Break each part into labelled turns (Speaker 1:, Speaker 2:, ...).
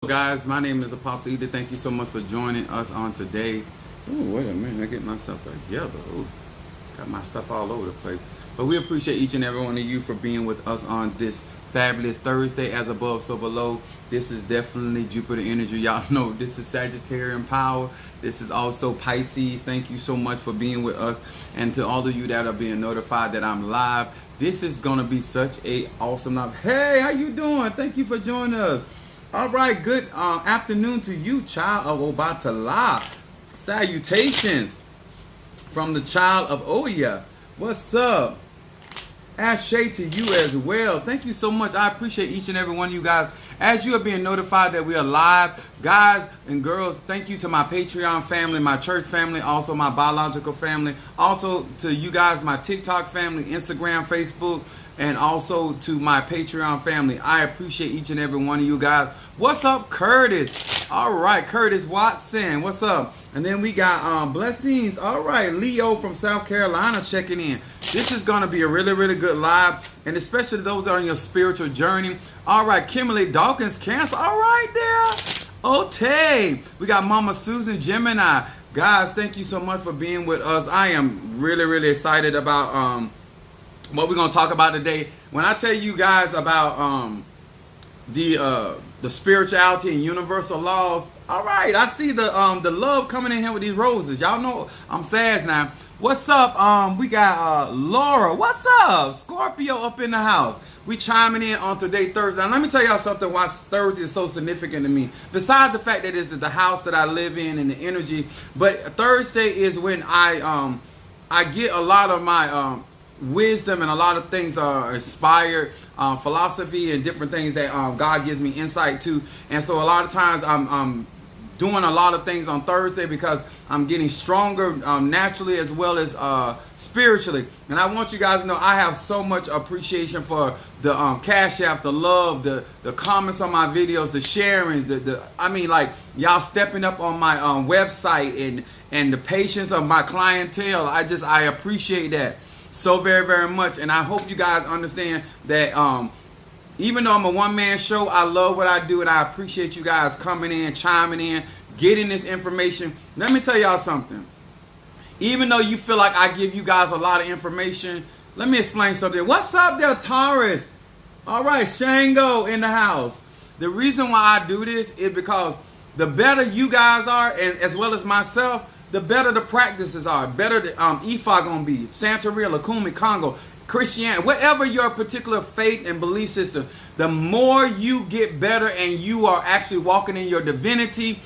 Speaker 1: Guys, my name is Apostle Eda. Thank you so much for joining us on today. Oh, wait a minute, I get myself together. Ooh, got my stuff all over the place. But we appreciate each and every one of you for being with us on this fabulous Thursday. As above, so below. This is definitely Jupiter energy. Y'all know this is Sagittarian power. This is also Pisces. Thank you so much for being with us. And to all of you that are being notified that I'm live, this is going to be such a awesome night. Hey, how you doing? Thank you for joining us. All right, good afternoon to you, child of Obatala. Salutations from the child of Oya. What's up? Ashe to you as well. Thank you so much. I appreciate each and every one of you guys. As you are being notified that we are live, guys and girls, thank you to my Patreon family, my church family, also my biological family, also to you guys, my TikTok family, Instagram, Facebook, and also to my Patreon family. I appreciate each and every one of you guys. What's up, Curtis? All right, Curtis Watson. What's up? And then we got blessings. All right, Leo from South Carolina checking in. This is going to be a really, really good live, and especially those that are on your spiritual journey. All right, Kimberly Dawkins, Cancer. All right, there. Okay. We got Mama Susan Gemini. Guys, thank you so much for being with us. I am really, really excited about what we're going to talk about today. When I tell you guys about the spirituality and universal laws, all right, I see the love coming in here with these roses. Y'all know I'm sad now. What's up? We got Laura. What's up? Scorpio up in the house. We chiming in on today, Thursday. Now, let me tell y'all something why Thursday is so significant to me. Besides the fact that it's the house that I live in and the energy, but Thursday is when I get a lot of my wisdom and a lot of things are inspired, philosophy and different things that God gives me insight to. And so a lot of times I'm doing a lot of things on Thursday because I'm getting stronger naturally as well as spiritually. And I want you guys to know I have so much appreciation for the Cash App, the love, the comments on my videos, the sharing, I mean, like, y'all stepping up on my website and the patience of my clientele. I appreciate that so very, very much. And I hope you guys understand that even though I'm a one-man show, I love what I do, and I appreciate you guys coming in, chiming in, getting this information. Let me tell y'all something. Even though you feel like I give you guys a lot of information, let me explain something. What's up there, Taurus? All right, Shango in the house. The reason why I do this is because the better you guys are, and as well as myself, the better the practices are. Better the Ifa gonna be, Santeria, Lakumi, Congo, Christianity, whatever your particular faith and belief system, the more you get better and you are actually walking in your divinity,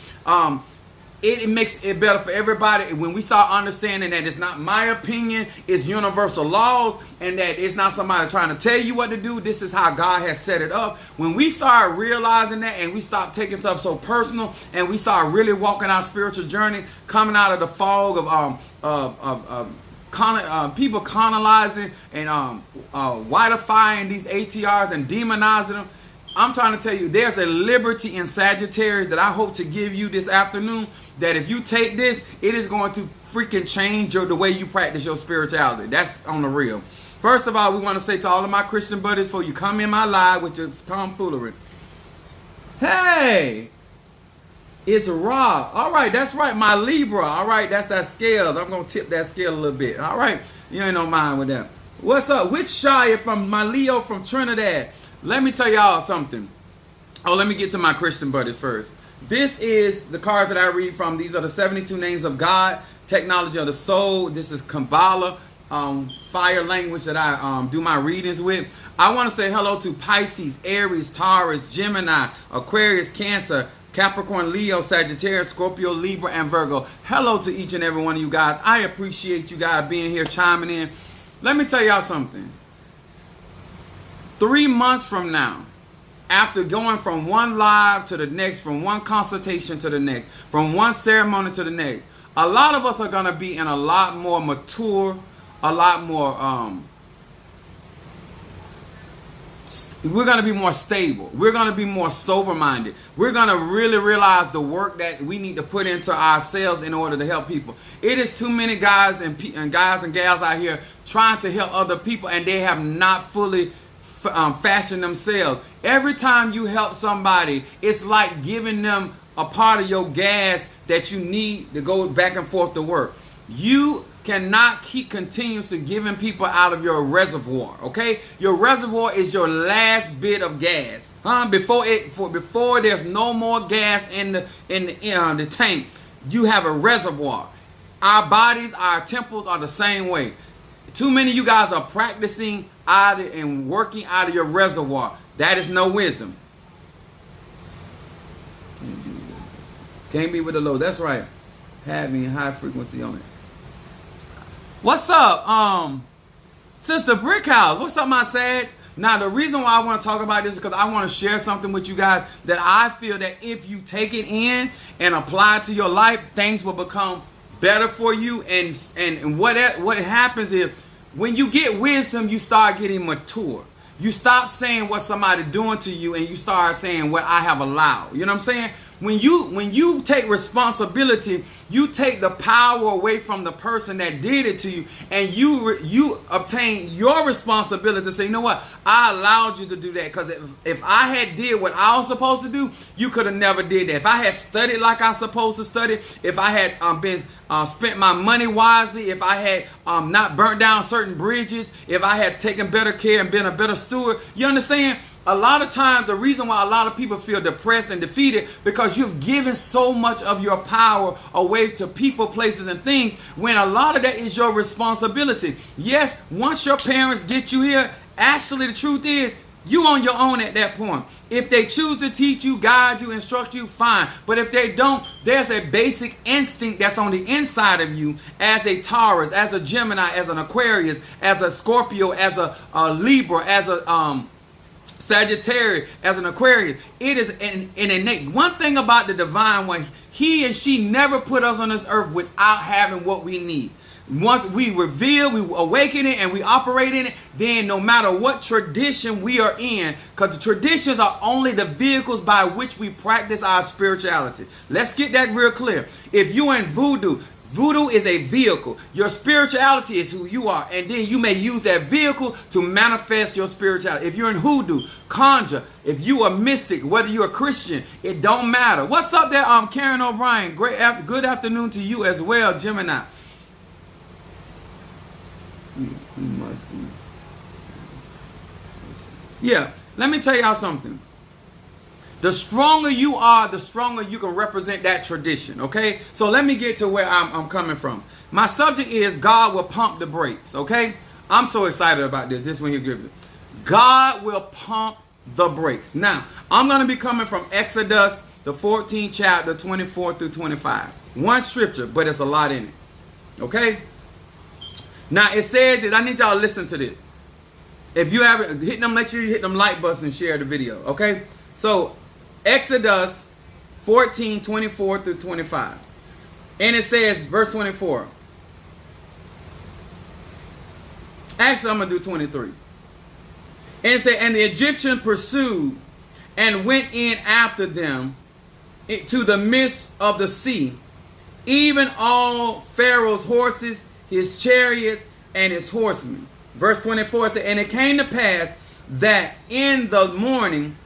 Speaker 1: it makes it better for everybody. When we start understanding that it's not my opinion, it's universal laws, and that it's not somebody trying to tell you what to do, this is how God has set it up. When we start realizing that and we stop taking stuff so personal and we start really walking our spiritual journey, coming out of the fog of people colonizing and whiteifying these ATRs and demonizing them, I'm trying to tell you, there's a liberty in Sagittarius that I hope to give you this afternoon, that if you take this, it is going to freaking change the way you practice your spirituality. That's on the real. First of all, we want to say to all of my Christian buddies, before you come in my live with your tomfoolery, hey, it's Ra. All right, that's right, my Libra. All right, that's that scale. I'm going to tip that scale a little bit. All right, you ain't no mind with that. What's up? Which Shire from my Leo from Trinidad? Let me tell y'all something. Oh, let me get to my Christian buddies first. This is the cards that I read from. These are the 72 names of God, technology of the soul. This is Kabbalah, fire language that I do my readings with. I want to say hello to Pisces, Aries, Taurus, Gemini, Aquarius, Cancer, Capricorn, Leo, Sagittarius, Scorpio, Libra, and Virgo. Hello to each and every one of you guys. I appreciate you guys being here, chiming in. Let me tell y'all something. 3 months from now, after going from one live to the next, from one consultation to the next, from one ceremony to the next, a lot of us are going to be in a lot more mature, a lot more, we're going to be more stable. We're going to be more sober-minded. We're going to really realize the work that we need to put into ourselves in order to help people. It is too many guys and gals out here trying to help other people, and they have not fully fashion themselves. Every time you help somebody, it's like giving them a part of your gas that you need to go back and forth to work. You cannot keep continuously giving people out of your reservoir, okay? Your reservoir is your last bit of gas. Before there's no more gas in the tank, you have a reservoir. Our bodies, our temples are the same way. Too many of you guys are practicing out and working out of your reservoir. That is no wisdom. Can't be with the low. That's right. Having high frequency on it. What's up, Sister Brickhouse? What's up, my Sag? Now, the reason why I want to talk about this is because I want to share something with you guys that I feel that if you take it in and apply it to your life, things will become better for you. And what happens is when you get wisdom, you start getting mature. You stop saying what somebody doing to you and you start saying what I have allowed. You know what I'm saying? When you take responsibility, you take the power away from the person that did it to you, and you obtain your responsibility to say, you know what, I allowed you to do that, because if I had did what I was supposed to do, you could have never did that. If I had studied like I was supposed to study, if I had spent my money wisely, if I had not burnt down certain bridges, if I had taken better care and been a better steward, you understand? A lot of times, the reason why a lot of people feel depressed and defeated because you've given so much of your power away to people, places, and things, when a lot of that is your responsibility. Yes, once your parents get you here, actually the truth is, you on your own at that point. If they choose to teach you, guide you, instruct you, fine. But if they don't, there's a basic instinct that's on the inside of you as a Taurus, as a Gemini, as an Aquarius, as a Scorpio, as a Libra, as a Sagittarius, as an Aquarius. It is an innate. One thing about the divine one, he and she never put us on this earth without having what we need. Once we reveal, we awaken it, and we operate in it, then no matter what tradition we are in, because the traditions are only the vehicles by which we practice our spirituality. Let's get that real clear. If you're in voodoo, voodoo is a vehicle. Your spirituality is who you are. And then you may use that vehicle to manifest your spirituality. If you're in hoodoo, conjure, if you are mystic, whether you're a Christian, it don't matter. What's up there, Karen O'Brien? Good afternoon to you as well, Gemini. We must do. Yeah, let me tell y'all something. The stronger you are, the stronger you can represent that tradition, okay? So let me get to where I'm coming from. My subject is God will pump the brakes, okay? I'm so excited about this. This one here gives it. God will pump the brakes. Now, I'm going to be coming from Exodus, the 14th chapter, 24 through 25. One scripture, but it's a lot in it, okay? Now, it says that I need y'all to listen to this. If you haven't, make sure you hit them like buttons and share the video, okay? So, Exodus 14, 24 through 25. And it says, verse 24. Actually, I'm going to do 23. And it says, and the Egyptian pursued and went in after them to the midst of the sea, even all Pharaoh's horses, his chariots, and his horsemen. Verse 24 says, and it came to pass that in the morning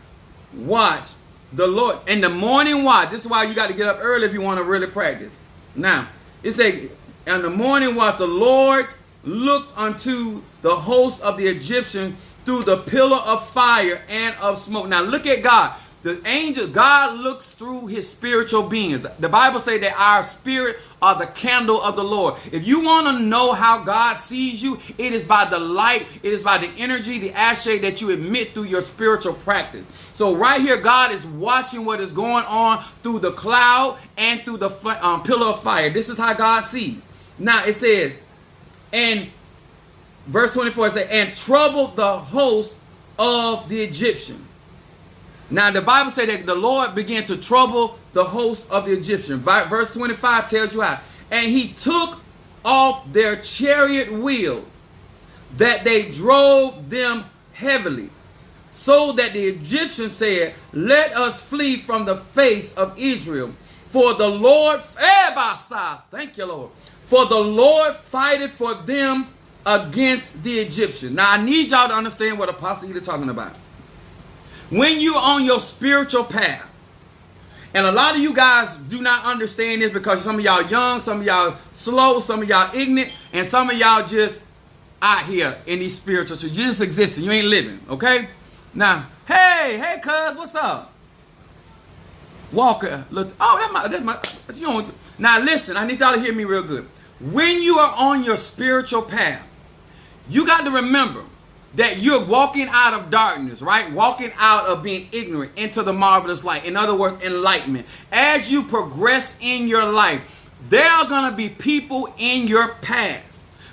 Speaker 1: watch, the Lord, in the morning watch, this is why you got to get up early if you want to really practice. Now, it says, in the morning watch, the Lord looked unto the host of the Egyptians through the pillar of fire and of smoke. Now, look at God. The angel, God looks through his spiritual beings. The Bible says that our spirit are the candle of the Lord. If you want to know how God sees you, it is by the light, it is by the energy, the ashay that you emit through your spiritual practice. So right here, God is watching what is going on through the cloud and through the pillar of fire. This is how God sees. Now it says, and verse 24 says, and troubled the host of the Egyptians. Now, the Bible says that the Lord began to trouble the host of the Egyptians. Verse 25 tells you how. And he took off their chariot wheels, that they drove them heavily, so that the Egyptians said, let us flee from the face of Israel. For the Lord, thank you, Lord. For the Lord fighteth for them against the Egyptians. Now, I need y'all to understand what Apostle Ely talking about. When you're on your spiritual path, and a lot of you guys do not understand this because some of y'all young, some of y'all slow, some of y'all ignorant, and some of y'all just out here in these spiritual truths. You just existing. You ain't living, okay? Now, hey, cuz, what's up? Walker, look. Oh, that's my. You know. Now listen, I need y'all to hear me real good. When you are on your spiritual path, you got to remember that you're walking out of darkness, right? Walking out of being ignorant into the marvelous light. In other words, enlightenment. As you progress in your life, there are going to be people in your past.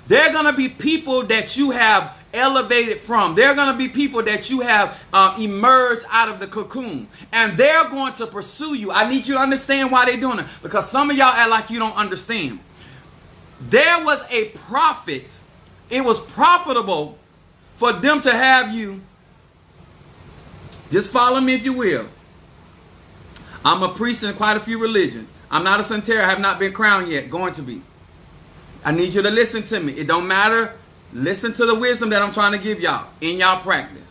Speaker 1: There are going to be people that you have elevated from. There are going to be people that you have emerged out of the cocoon. And they're going to pursue you. I need you to understand why they're doing it. Because some of y'all act like you don't understand. There was a profit. It was profitable for them to have you. Just follow me if you will. I'm a priest in quite a few religions. I'm not a Santeria. I have not been crowned yet. Going to be. I need you to listen to me. It don't matter. Listen to the wisdom that I'm trying to give y'all in y'all practice.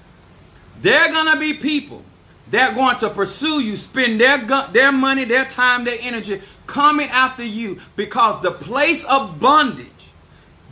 Speaker 1: There are going to be people that are going to pursue you, spend their money, their time, their energy coming after you because the place of bondage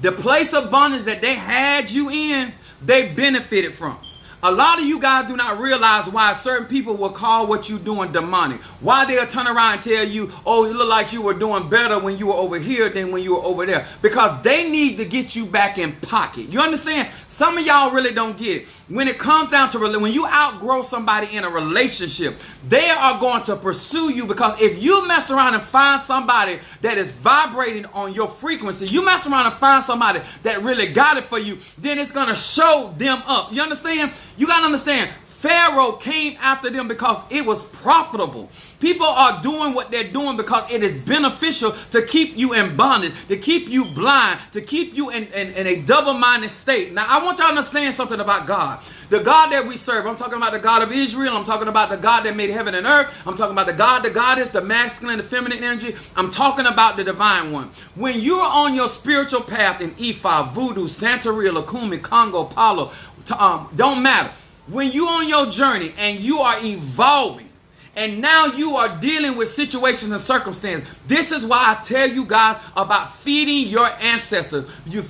Speaker 1: that they had you in, they benefited from. A lot of you guys do not realize why certain people will call what you're doing demonic. Why they'll turn around and tell you, oh, it looked like you were doing better when you were over here than when you were over there. Because they need to get you back in pocket. You understand? Some of y'all really don't get it. When it comes down to when you outgrow somebody in a relationship, they are going to pursue you because if you mess around and find somebody that is vibrating on your frequency, you mess around and find somebody that really got it for you, then it's going to show them up. You understand? You got to understand. Pharaoh came after them because it was profitable. People are doing what they're doing because it is beneficial to keep you in bondage, to keep you blind, to keep you in a double-minded state. Now, I want y'all to understand something about God. The God that we serve, I'm talking about the God of Israel. I'm talking about the God that made heaven and earth. I'm talking about the God, the goddess, the masculine, the feminine energy. I'm talking about the divine one. When you're on your spiritual path in Ifa, Voodoo, Santeria, Lukumi, Congo, Palo, don't matter. When you're on your journey and you are evolving and now you are dealing with situations and circumstances, this is why I tell you guys about feeding your ancestors. You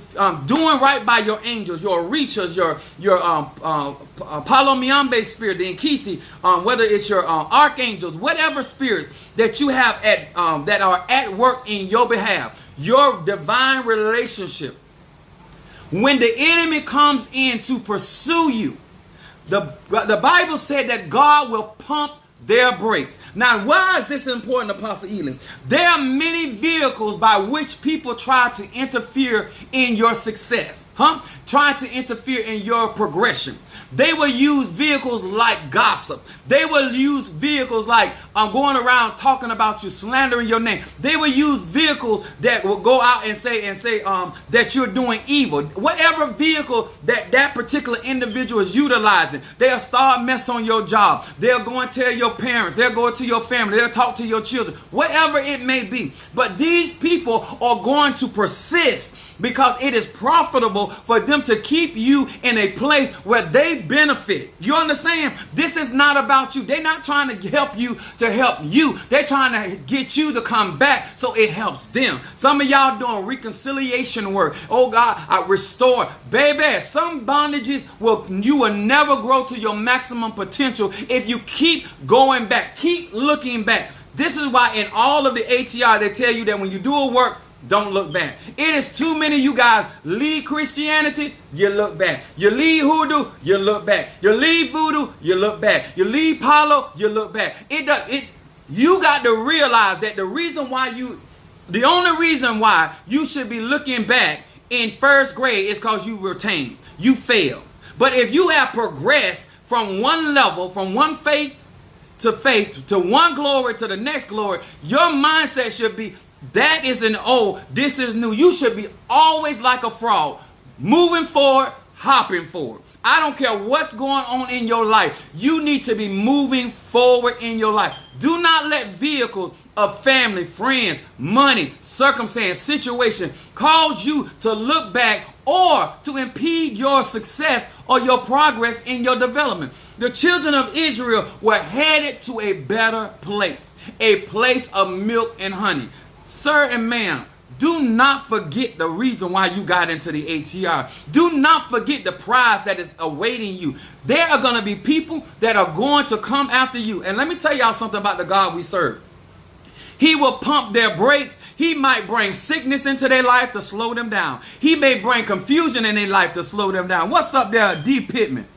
Speaker 1: doing right by your angels, your Orishas, your Palomiambe spirit, the Nkisi, whether it's your archangels, whatever spirits that you have that are at work in your behalf, your divine relationship. When the enemy comes in to pursue you, the Bible said that God will pump their brakes. Now, why is this important, Apostle Ely? There are many vehicles by which people try to interfere in your success. Trying to interfere in your progression. They will use vehicles like gossip. They will use vehicles like going around talking about you, slandering your name. They will use vehicles that will go out and say that you're doing evil. Whatever vehicle that particular individual is utilizing, they'll start mess on your job. They'll go and tell your parents. They'll go to your family. They'll talk to your children. Whatever it may be. But these people are going to persist because it is profitable for them to keep you in a place where they benefit. You understand? This is not about you. They're not trying to help you to help you. They're trying to get you to come back so it helps them. Some of y'all doing reconciliation work. Oh God, I restore. Baby, some bondages you will never grow to your maximum potential if you keep going back. Keep looking back. This is why in all of the ATR they tell you that when you do a work, don't look back. It is too many of you guys leave Christianity, you look back. You leave hoodoo, you look back. You leave voodoo, you look back. You leave Palo, you look back. You got to realize that the only reason why you should be looking back in first grade is because you retained. You failed. But if you have progressed from one level, from one faith, to one glory to the next glory, your mindset should be, that is an old, this is new. You should be always like a frog, moving forward, hopping forward. I don't care what's going on in your life. You need to be moving forward in your life. Do not let vehicles of family, friends, money, circumstance, situation cause you to look back or to impede your success or your progress in your development. The children of Israel were headed to a better place, a place of milk and honey. Sir and ma'am, do not forget the reason why you got into the ATR. Do not forget the prize that is awaiting you. There are going to be people that are going to come after you. And let me tell y'all something about the God we serve. He will pump their brakes. He might bring sickness into their life to slow them down. He may bring confusion in their life to slow them down. What's up there, D. Pittman?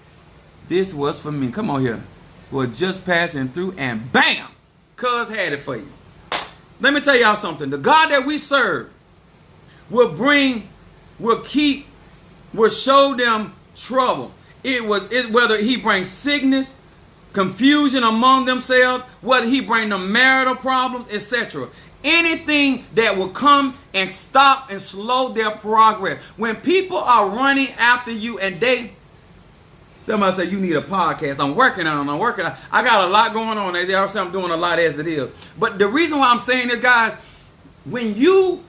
Speaker 1: This was for me. Come on here. We're just passing through and bam, cuz had it for you. Let me tell y'all something. The God that we serve will show them trouble. Whether he brings sickness, confusion among themselves, whether he bring them marital problems, etc. Anything that will come and stop and slow their progress. When people are running after you and somebody say you need a podcast. I'm working on it. I got a lot going on. They say I'm doing a lot as it is. But the reason why I'm saying this, guys, when you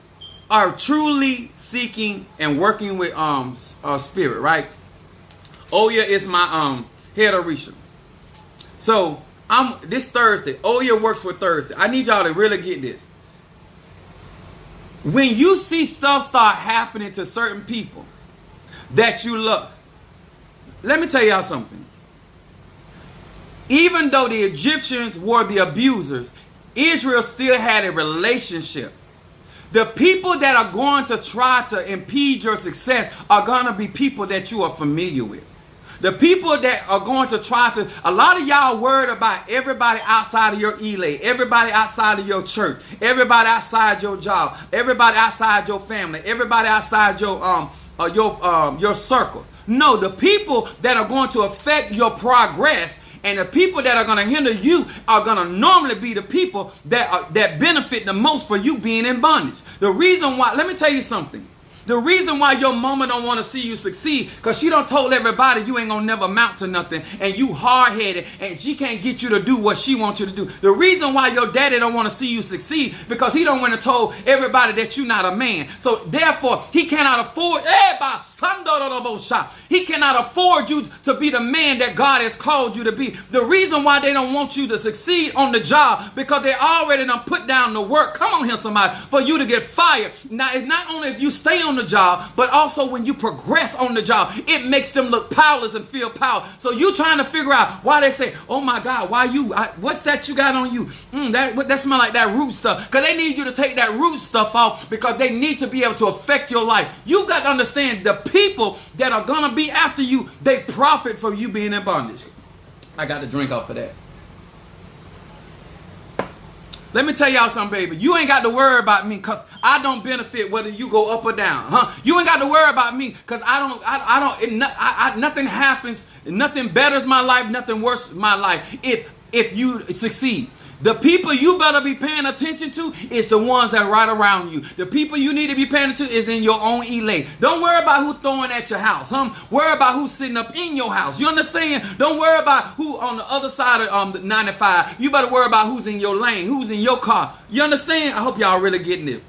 Speaker 1: are truly seeking and working with spirit, right? Oya is my head of research. So this Thursday, Oya works with Thursday. I need y'all to really get this. When you see stuff start happening to certain people that you love, let me tell y'all something. Even though the Egyptians were the abusers, Israel still had a relationship. The people that are going to try to impede your success are going to be people that you are familiar with. The people that are going to try to, a lot of y'all worried about everybody outside of your elay, everybody outside of your church, everybody outside your job, everybody outside your family, everybody outside your circle. No, the people that are going to affect your progress and the people that are going to hinder you are going to normally be the people that benefit the most for you being in bondage. The reason why, let me tell you something. The reason why your mama don't want to see you succeed, because she done told everybody you ain't going to never amount to nothing, and you hard-headed, and she can't get you to do what she wants you to do. The reason why your daddy don't want to see you succeed, because he don't want to told everybody that you're not a man. So therefore, he cannot afford, he cannot afford you to be the man that God has called you to be. The reason why they don't want you to succeed on the job, because they already done put down the work. Come on here, somebody, for you to get fired. Now, it's not only if you stay on the job, but also when you progress on the job, it makes them look powerless and feel power. So you trying to figure out why they say, oh my God, why you, what's that you got on you? That smell like that root stuff. Because they need you to take that root stuff off, because they need to be able to affect your life. You got to understand, the people that are going to be after you, they profit from you being in bondage. I got to drink off of that. Let me tell y'all something, baby. You ain't got to worry about me, because I don't benefit whether you go up or down. You ain't got to worry about me, because nothing happens, nothing betters my life, nothing worse my life if you succeed. The people you better be paying attention to is the ones that are right around you. The people you need to be paying attention to is in your own elay. Don't worry about who's throwing at your house. Worry about who's sitting up in your house. You understand? Don't worry about who on the other side of the 95. You better worry about who's in your lane, who's in your car. You understand? I hope y'all really getting it.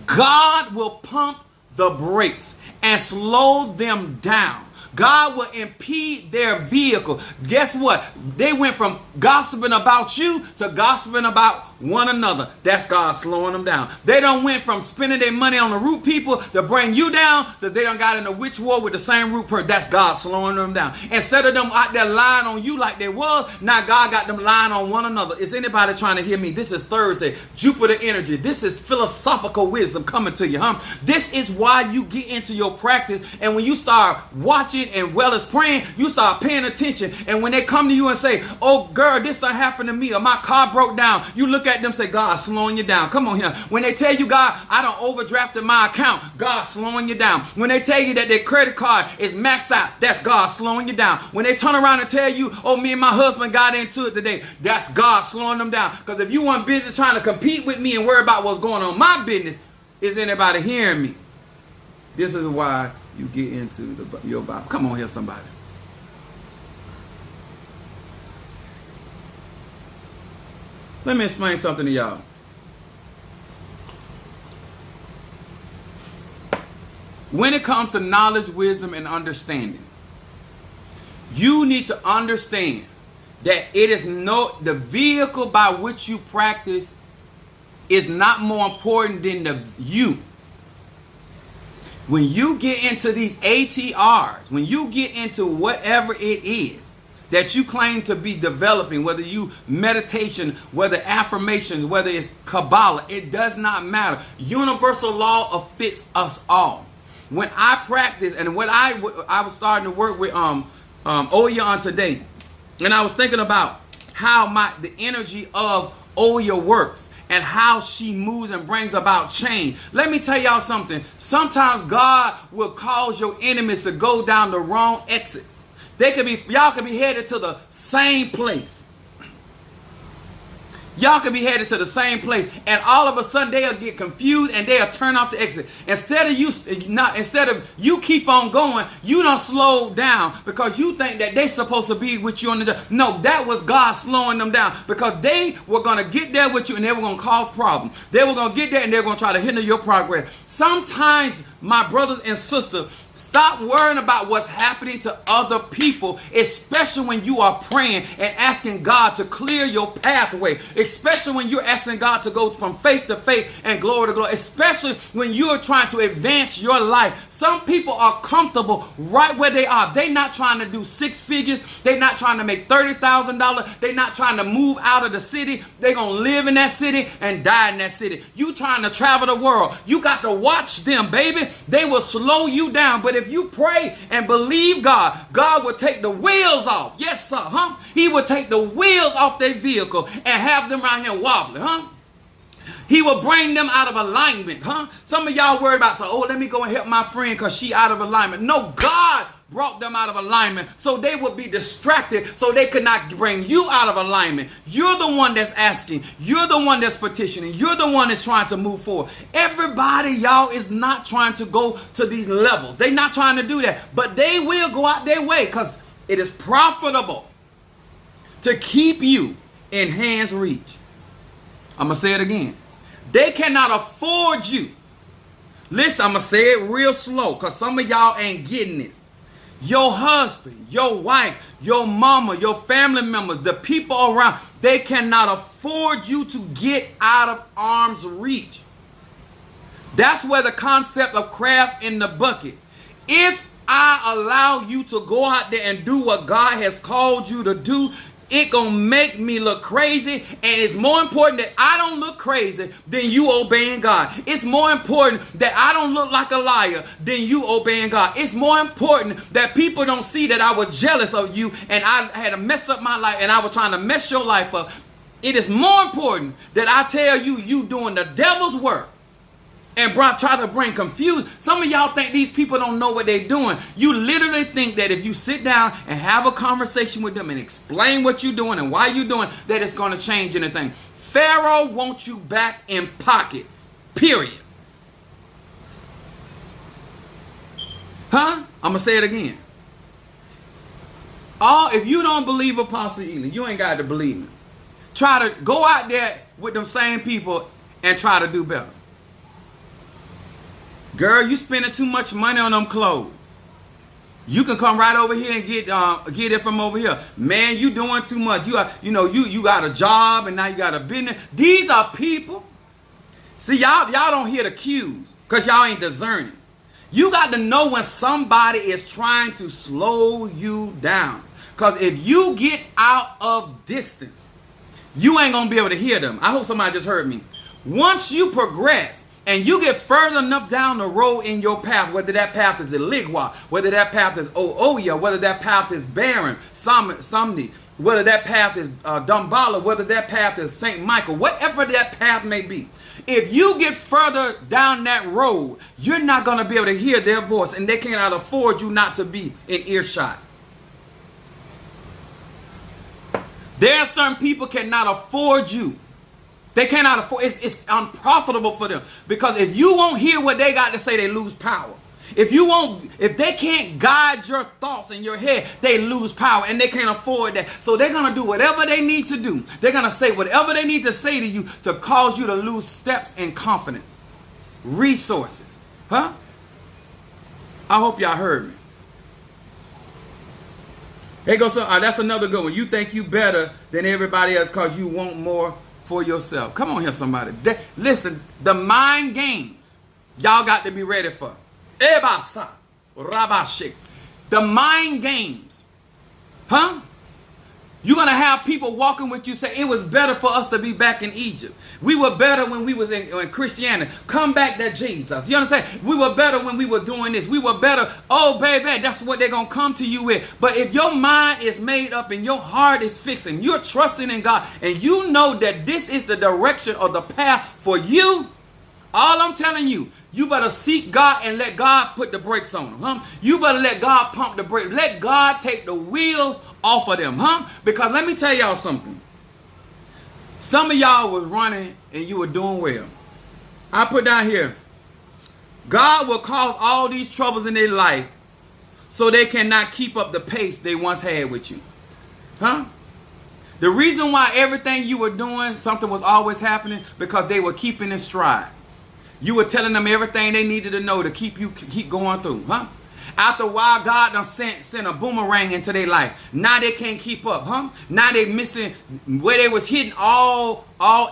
Speaker 1: God will pump the brakes and slow them down. God will impede their vehicle. Guess what? They went from gossiping about you to gossiping about one another. That's God slowing them down. They done went from spending their money on the root people to bring you down to they done got in a witch war with the same root person. That's God slowing them down. Instead of them out there lying on you like they was, now God got them lying on one another. Is anybody trying to hear me? This is Thursday. Jupiter energy. This is philosophical wisdom coming to you. This is why you get into your practice, and when you start watching and well as praying, you start paying attention. And when they come to you and say, oh girl, this done happened to me, or my car broke down, you look at them and say, God slowing you down. Come on here. When they tell you, God, I done overdrafted my account, God slowing you down. When they tell you that their credit card is maxed out, that's God slowing you down. When they turn around and tell you, oh, me and my husband got into it today, that's God slowing them down. Because if you want business trying to compete with me and worry about what's going on in my business, is anybody hearing me? This is why you get into your Bible. Come on here, somebody. Let me explain something to y'all. when it comes to knowledge, wisdom, and understanding, you need to understand that it is the vehicle by which you practice is not more important than you. When you get into these ATRs, when you get into whatever it is that you claim to be developing, whether you meditation, whether affirmations, whether it's Kabbalah, it does not matter. Universal law affects us all. When I practice, and when I was starting to work with Oya on today, and I was thinking about how the energy of Oya works and how she moves and brings about change. Let me tell y'all something. Sometimes God will cause your enemies to go down the wrong exit. Y'all could be headed to the same place. Y'all could be headed to the same place, and all of a sudden they'll get confused and they'll turn off the exit. Instead of you keep on going, you don't slow down because you think that they're supposed to be with you on the job. No, that was God slowing them down because they were going to get there with you and they were going to cause problems. They were going to get there and they were going to try to hinder your progress. Sometimes, my brothers and sisters, stop worrying about what's happening to other people, especially when you are praying and asking God to clear your pathway, especially when you're asking God to go from faith to faith and glory to glory, especially when you're trying to advance your life. Some people are comfortable right where they are. They're not trying to do six figures. They're not trying to make $30,000. They're not trying to move out of the city. They're going to live in that city and die in that city. You trying to travel the world. You got to watch them, baby. They will slow you down. But if you pray and believe God, God will take the wheels off. Yes, sir. He will take the wheels off their vehicle and have them out here wobbling. He will bring them out of alignment. Some of y'all worried about, let me go and help my friend because she out of alignment. No, God brought them out of alignment so they would be distracted so they could not bring you out of alignment. You're the one that's asking. You're the one that's petitioning. You're the one that's trying to move forward. Everybody, y'all, is not trying to go to these levels. They're not trying to do that. But they will go out their way because it is profitable to keep you in hand's reach. I'm going to say it again. They cannot afford you. Listen, I'm going to say it real slow because some of y'all ain't getting this. Your husband, your wife, your mama, your family members, the people around, they cannot afford you to get out of arm's reach. That's where the concept of crabs in the bucket. If I allow you to go out there and do what God has called you to do, it gonna make me look crazy, and it's more important that I don't look crazy than you obeying God. It's more important that I don't look like a liar than you obeying God. It's more important that people don't see that I was jealous of you and I had to mess up my life and I was trying to mess your life up. It is more important that I tell you doing the devil's work and try to bring confusion. Some of y'all think these people don't know what they're doing. You literally think that if you sit down and have a conversation with them and explain what you're doing and why you're doing, that it's going to change anything. Pharaoh wants you back in pocket. Period. I'm going to say it again. If you don't believe Apostle Ely, you ain't got to believe me. Try to go out there with them same people and try to do better. Girl, you spending too much money on them clothes. You can come right over here and get it from over here. Man, you doing too much. You got a job and now you got a business. These are people. See, y'all don't hear the cues because y'all ain't discerning. You got to know when somebody is trying to slow you down. Because if you get out of distance, you ain't going to be able to hear them. I hope somebody just heard me. Once you progress, and you get further enough down the road in your path, whether that path is Eligwa, whether that path is Oya, whether that path is Barren, Samni, whether that path is Dumbala, whether that path is St. Michael, whatever that path may be. If you get further down that road, you're not going to be able to hear their voice, and they cannot afford you not to be in earshot. There are certain people cannot afford you. They cannot afford. It's unprofitable for them because if you won't hear what they got to say, they lose power. If they can't guide your thoughts in your head, they lose power and they can't afford that. So they're gonna do whatever they need to do. They're gonna say whatever they need to say to you to cause you to lose steps in confidence, resources, I hope y'all heard me. Here goes some, that's another good one. You think you better than everybody else because you want more for yourself. Come on here, somebody. Listen, the mind games, y'all got to be ready for. Ebasa, rabashik. The mind games. Huh? You're going to have people walking with you say, it was better for us to be back in Egypt. We were better when we was in Christianity. Come back to Jesus. You understand? We were better when we were doing this. We were better. Oh, baby, that's what they're going to come to you with. But if your mind is made up and your heart is fixed and you're trusting in God and you know that this is the direction or the path for you, all I'm telling you, you better seek God and let God put the brakes on them. Huh? You better let God pump the brakes. Let God take the wheels off of them. Huh? Because let me tell y'all something. Some of y'all was running and you were doing well. I put down here, God will cause all these troubles in their life so they cannot keep up the pace they once had with you. Huh? The reason why everything you were doing, something was always happening, because they were keeping in stride. You were telling them everything they needed to know to keep going through, huh? After a while, God done sent a boomerang into their life. Now they can't keep up, huh? Now they missing where they was hitting all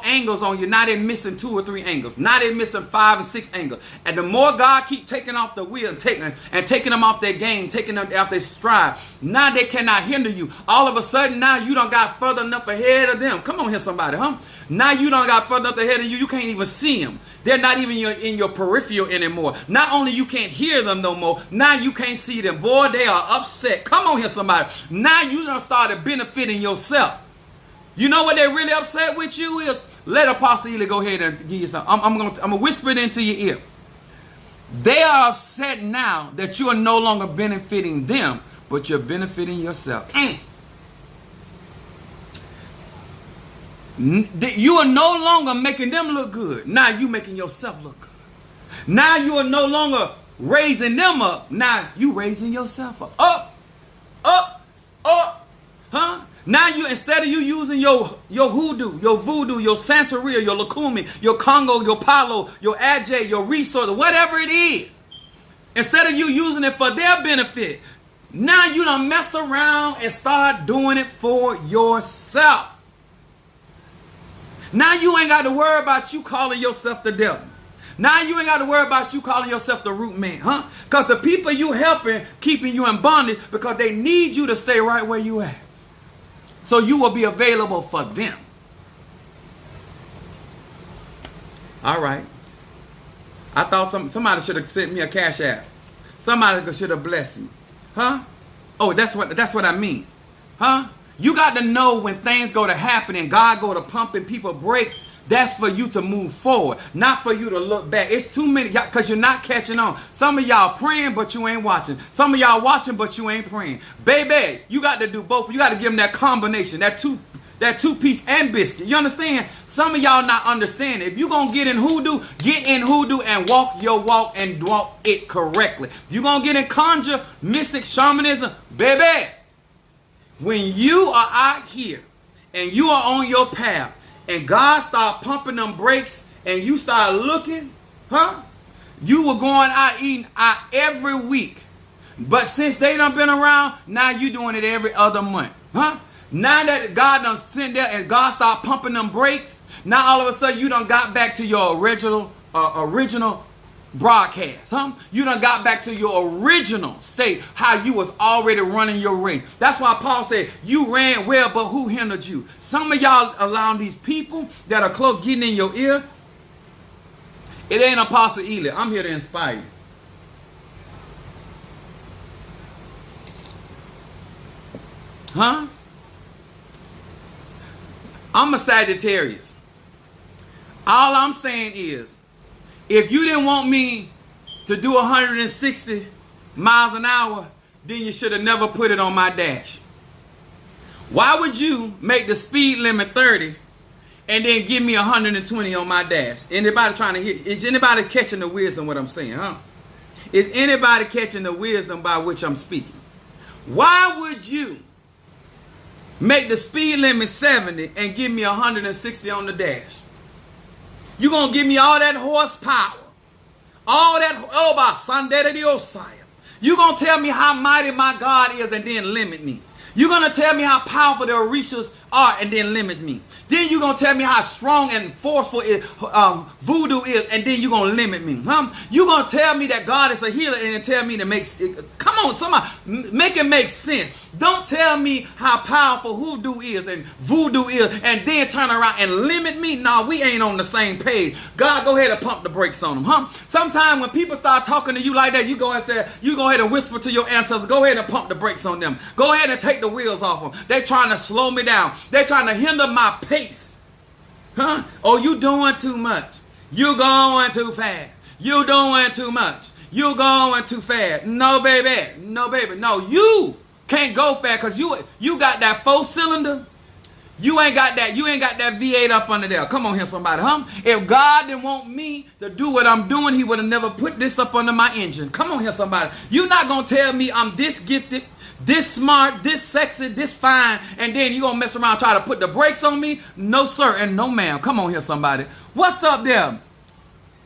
Speaker 1: angles on you. Now they missing 2 or 3 angles. Now they missing 5 and 6 angles. And the more God keep taking off the wheel and taking them off their game, taking them off their stride, now they cannot hinder you. All of a sudden, now you done got further enough ahead of them. Come on here, somebody, huh? Now you done got further enough ahead of you. You can't even see them. They're not even in your peripheral anymore. Not only you can't hear them no more, now you can't see them. Boy, they are upset. Come on here, somebody. Now you done started benefiting yourself. You know what they're really upset with you is? Let Apostle Ely go ahead and give you something. I'm gonna whisper it into your ear. They are upset now that you are no longer benefiting them, but you're benefiting yourself. You are no longer making them look good. Now you making yourself look good. Now you are no longer raising them up. Now you raising yourself up. Up. Huh? Now you, instead of you using your hoodoo, your voodoo, your Santeria, your Lukumi, your Congo, your Palo, your Ajay, your resource, whatever it is, instead of you using it for their benefit, now you done mess around and start doing it for yourself. Now you ain't got to worry about you calling yourself the devil. Now you ain't got to worry about you calling yourself the root man, huh? Because the people you helping, keeping you in bondage because they need you to stay right where you at. So you will be available for them. All right. I thought somebody should have sent me a cash app. Somebody should have blessed me. Huh? Oh, that's what I mean. Huh? You got to know when things go to happen and God go to pumping people brakes. That's for you to move forward, not for you to look back. It's too many, because you're not catching on. Some of y'all praying, but you ain't watching. Some of y'all watching, but you ain't praying. Baby, you got to do both. You got to give them that combination, that two-piece and biscuit. You understand? Some of y'all not understanding. If you're going to get in hoodoo and walk your walk and walk it correctly. You're going to get in conjure, mystic, shamanism. Baby, when you are out here and you are on your path, and God start pumping them brakes and you start looking, huh? You were going out eating out every week. But since they done been around, now you doing it every other month, huh? Now that God done sent there and God start pumping them brakes, now all of a sudden you done got back to your original broadcast, huh? You done got back to your original state, how you was already running your race. That's why Paul said, you ran well, but who hindered you? Some of y'all allowing these people that are close getting in your ear. It ain't Apostle Ely. I'm here to inspire you. Huh? I'm a Sagittarius. All I'm saying is, if you didn't want me to do 160 miles an hour, then you should have never put it on my dash. Why would you make the speed limit 30 and then give me 120 on my dash? Anybody trying to hear? Is anybody catching the wisdom what I'm saying, huh? Is anybody catching the wisdom by which I'm speaking? Why would you make the speed limit 70 and give me 160 on the dash? You're going to give me all that horsepower. All that, oh, by Sunday to the Osiah. You're going to tell me how mighty my God is and then limit me. You're going to tell me how powerful the Orishas are and then limit me. Then you're going to tell me how strong and forceful voodoo is and then you're going to limit me. You're going to tell me that God is a healer and then tell me to make it. Come on, somebody, make it make sense. Don't tell me how powerful hoodoo is and voodoo is and then turn around and limit me. No, we ain't on the same page. God, go ahead and pump the brakes on them. Sometimes when people start talking to you like that, you go ahead and whisper to your ancestors, go ahead and pump the brakes on them. Go ahead and take the wheels off them. They're trying to slow me down. They're trying to hinder my pace. Oh, you doing too much. You going too fast. You doing too much. You going too fast. No, baby. No, baby. No, you can't go fast because you got that 4-cylinder. You ain't got that V8 up under there. Come on here, somebody. If God didn't want me to do what I'm doing, he would have never put this up under my engine. Come on here, somebody. You're not going to tell me I'm this gifted, this smart, this sexy, this fine, and then you going to mess around and try to put the brakes on me? No, sir, and no, ma'am. Come on here, somebody. What's up there?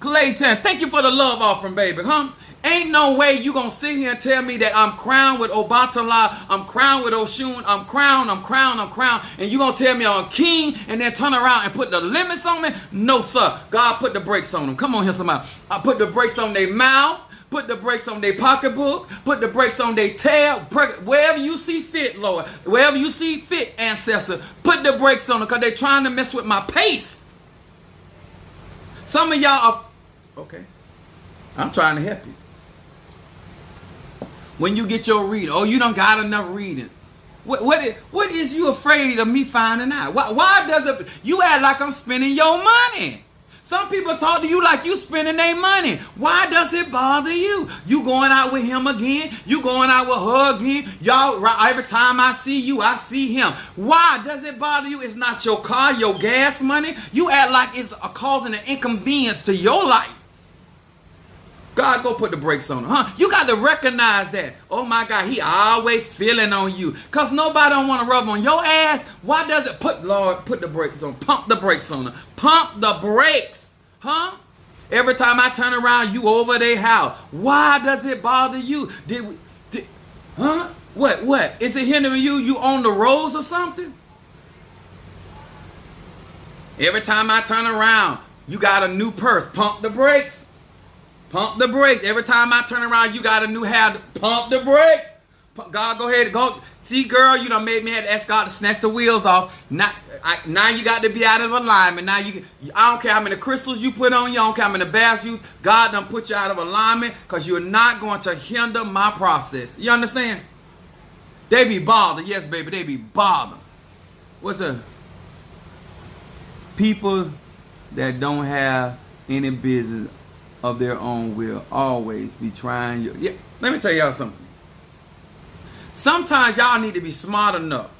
Speaker 1: Clayton, thank you for the love offering, baby. Ain't no way you going to sit here and tell me that I'm crowned with Obatala, I'm crowned with Oshun, I'm crowned, and you going to tell me I'm a king and then turn around and put the limits on me? No, sir. God put the brakes on them. Come on here, somebody. I put the brakes on their mouth. Put the brakes on their pocketbook. Put the brakes on their tail. Wherever you see fit, Lord. Wherever you see fit, ancestor. Put the brakes on them because they're trying to mess with my pace. Some of y'all are... Okay. I'm trying to help you. When you get your reading. Oh, you don't got enough reading. What is you afraid of me finding out? Why does it... You act like I'm spending your money. Some people talk to you like you spending their money. Why does it bother you? You going out with him again? You going out with her again? Y'all, every time I see you, I see him. Why does it bother you? It's not your car, your gas money. You act like it's causing an inconvenience to your life. God, go put the brakes on him. You got to recognize that. Oh my God, he always feeling on you. Because nobody don't want to rub on your ass. Why does it Lord, put the brakes on. Pump the brakes on him. Pump the brakes. Every time I turn around, you over their house. Why does it bother you? What? Is it hindering you? You on the roads or something? Every time I turn around, you got a new purse. Pump the brakes. Pump the brakes. Every time I turn around, you got a new habit. Pump the brakes. God, go ahead and go. See, girl, you done made me have to ask God to snatch the wheels off. Now you got to be out of alignment. Now I don't care how many crystals you put on you. I don't care how many baths you. God done put you out of alignment because you're not going to hinder my process. You understand? They be bothered. Yes, baby, they be bothered. What's up? People that don't have any business of their own will always be trying. Yeah, let me tell y'all something. Sometimes y'all need to be smart enough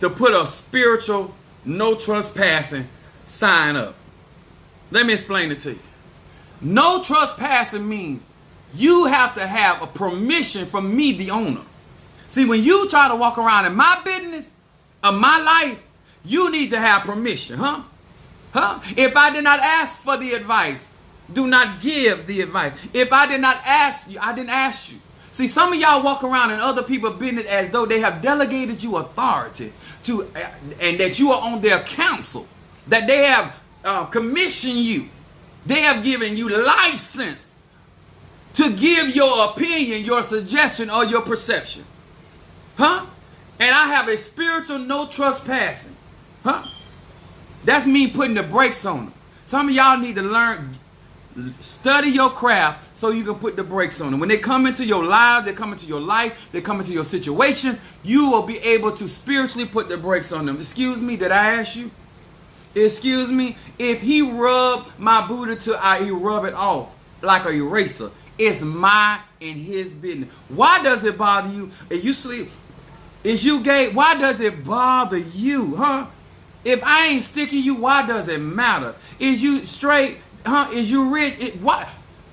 Speaker 1: to put a spiritual no trespassing sign up. Let me explain it to you. No trespassing means you have to have a permission from me, the owner. See, when you try to walk around in my business, of my life, you need to have permission, If I did not ask for the advice, do not give the advice. If I did not ask you, I didn't ask you. See, some of y'all walk around in other people's business as though they have delegated you authority to, and that you are on their council, that they have commissioned you. They have given you license to give your opinion, your suggestion, or your perception. And I have a spiritual no trespassing. That's me putting the brakes on them. Some of y'all need to learn, study your craft so you can put the brakes on them. When they come into your lives, they come into your life, they come into your situations, you will be able to spiritually put the brakes on them. Excuse me, did I ask you? Excuse me, if he rubbed my booty till he rub it off like an eraser, it's my and his business. Why does it bother you? If you sleep, is you gay? Why does it bother you, If I ain't sticking you, why does it matter? Is you straight? Is you rich? What?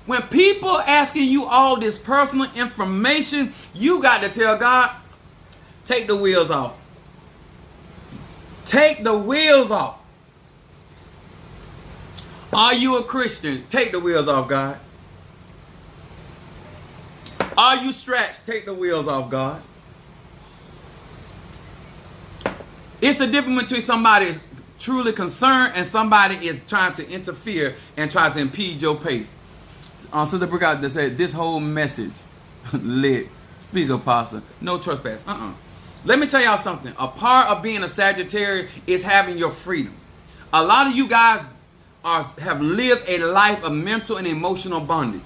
Speaker 1: When people asking you all this personal information, you got to tell God, take the wheels off. Take the wheels off. Are you a Christian? Take the wheels off, God. Are you stretched? Take the wheels off, God. It's the difference between somebody truly concerned and somebody is trying to interfere and try to impede your pace. Sister Brooke just said, this whole message lit. Speak, Apostle. No trespass. Let me tell y'all something. A part of being a Sagittarius is having your freedom. A lot of you guys have lived a life of mental and emotional bondage.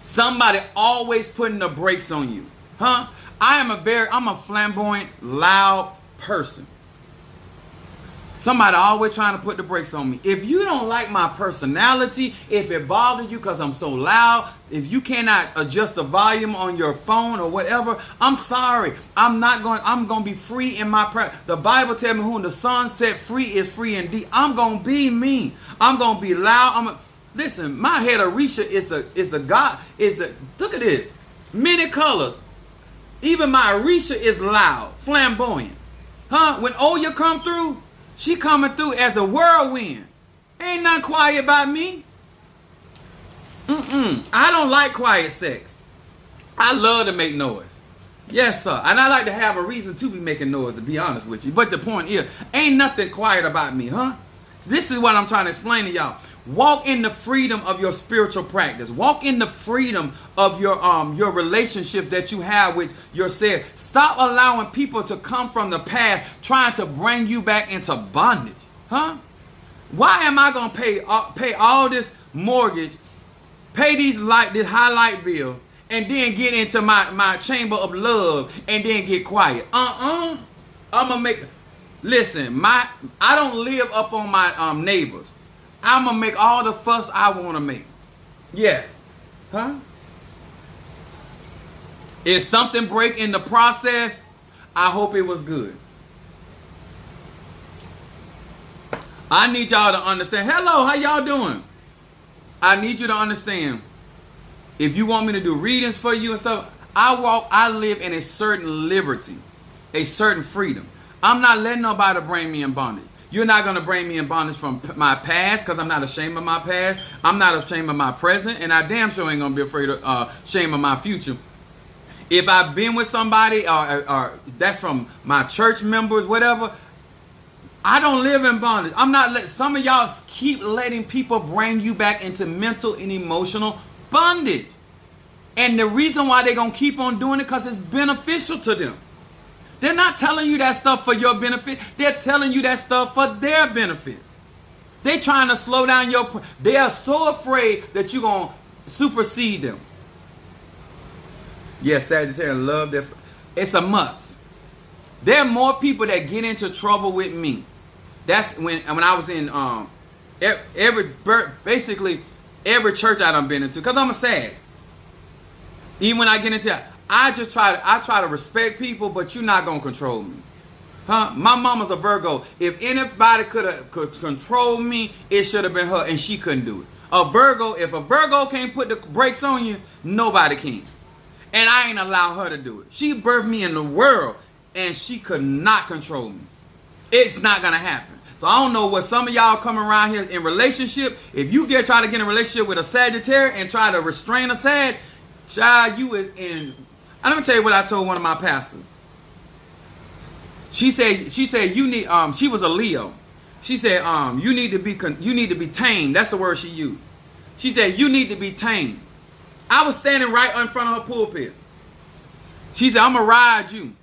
Speaker 1: Somebody always putting the brakes on you. I'm a flamboyant, loud person. Somebody always trying to put the brakes on me. If you don't like my personality, if it bothers you because I'm so loud, if you cannot adjust the volume on your phone or whatever, I'm sorry. I'm going to be free in my prayer. The Bible tells me whom the Son set free is free indeed. I'm going to be me. I'm going to be loud. Listen, my head Arisha look at this. Many colors. Even my Arisha is loud, flamboyant. When Oya come through, she coming through as a whirlwind. Ain't nothing quiet about me. I don't like quiet sex. I love to make noise. Yes, sir. And I like to have a reason to be making noise, to be honest with you. But the point is, ain't nothing quiet about me, This is what I'm trying to explain to y'all. Walk in the freedom of your spiritual practice. Walk in the freedom of your relationship that you have with yourself. Stop allowing people to come from the past trying to bring you back into bondage. Why am I going to pay all this mortgage, pay this high light bill, and then get into my chamber of love and then get quiet? I'm going to make... Listen, I don't live up on my neighbors. I'm going to make all the fuss I want to make. Yes. If something break in the process, I hope it was good. I need y'all to understand. Hello, how y'all doing? I need you to understand. If you want me to do readings for you and stuff, I live in a certain liberty, a certain freedom. I'm not letting nobody bring me in bondage. You're not going to bring me in bondage from my past because I'm not ashamed of my past. I'm not ashamed of my present. And I damn sure ain't going to be afraid of shame of my future. If I've been with somebody or that's from my church members, whatever, I don't live in bondage. I'm not some of y'all keep letting people bring you back into mental and emotional bondage. And the reason why they're going to keep on doing it because it's beneficial to them. They're not telling you that stuff for your benefit. They're telling you that stuff for their benefit. They're trying to slow down they are so afraid that you're going to supersede them. Yes, Sagittarius love their... It's a must. There are more people that get into trouble with me. That's when I was in basically every church I done been into. Because I'm a Sag. Even when I get into that. I try to respect people, but you're not going to control me. My mama's a Virgo. If anybody could control me, it should have been her, and she couldn't do it. If a Virgo can't put the brakes on you, nobody can. And I ain't allow her to do it. She birthed me in the world, and she could not control me. It's not going to happen. So I don't know what some of y'all come around here in relationship. If you try to get in a relationship with a Sagittarius and try to restrain a Sag, child, you is in... I'm gonna tell you what I told one of my pastors. She said you need she was a Leo. She said you need to be tamed. That's the word she used. She said you need to be tamed. I was standing right in front of her pulpit. She said I'm gonna ride you,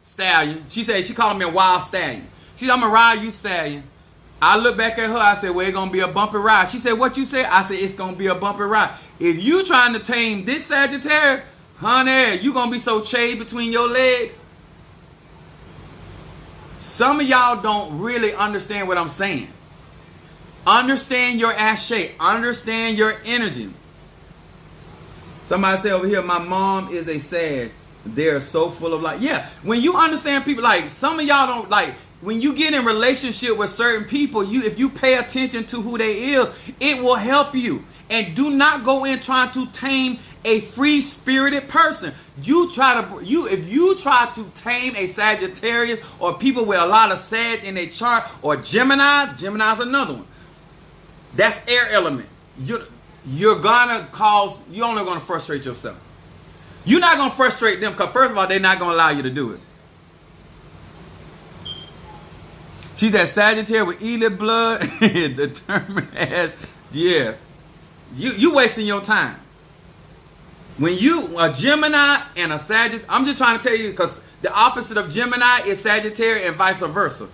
Speaker 1: stallion. She called me a wild stallion. She said I'm gonna ride you, stallion. I looked back at her. I said, well, it's gonna be a bumpy ride. She said, what you said? I said, it's gonna be a bumpy ride. If you trying to tame this Sagittarius, honey, you going to be so chayed between your legs. Some of y'all don't really understand what I'm saying. Understand your ass shape. Understand your energy. Somebody say over here, my mom is a Sag. They're so full of life. Yeah, when you understand people, like some of y'all don't, like when you get in relationship with certain people, if you pay attention to who they is, it will help you. And do not go in trying to tame a free-spirited person. If you try to tame a Sagittarius or people with a lot of Sag in their chart or Gemini's another one. That's air element. You're only gonna frustrate yourself. You're not going to frustrate them because, first of all, they're not going to allow you to do it. She's that Sagittarius with Ely blood, determined as, yeah. You wasting your time. When you, a Gemini and a Sagittarius, I'm just trying to tell you, because the opposite of Gemini is Sagittarius and vice versa.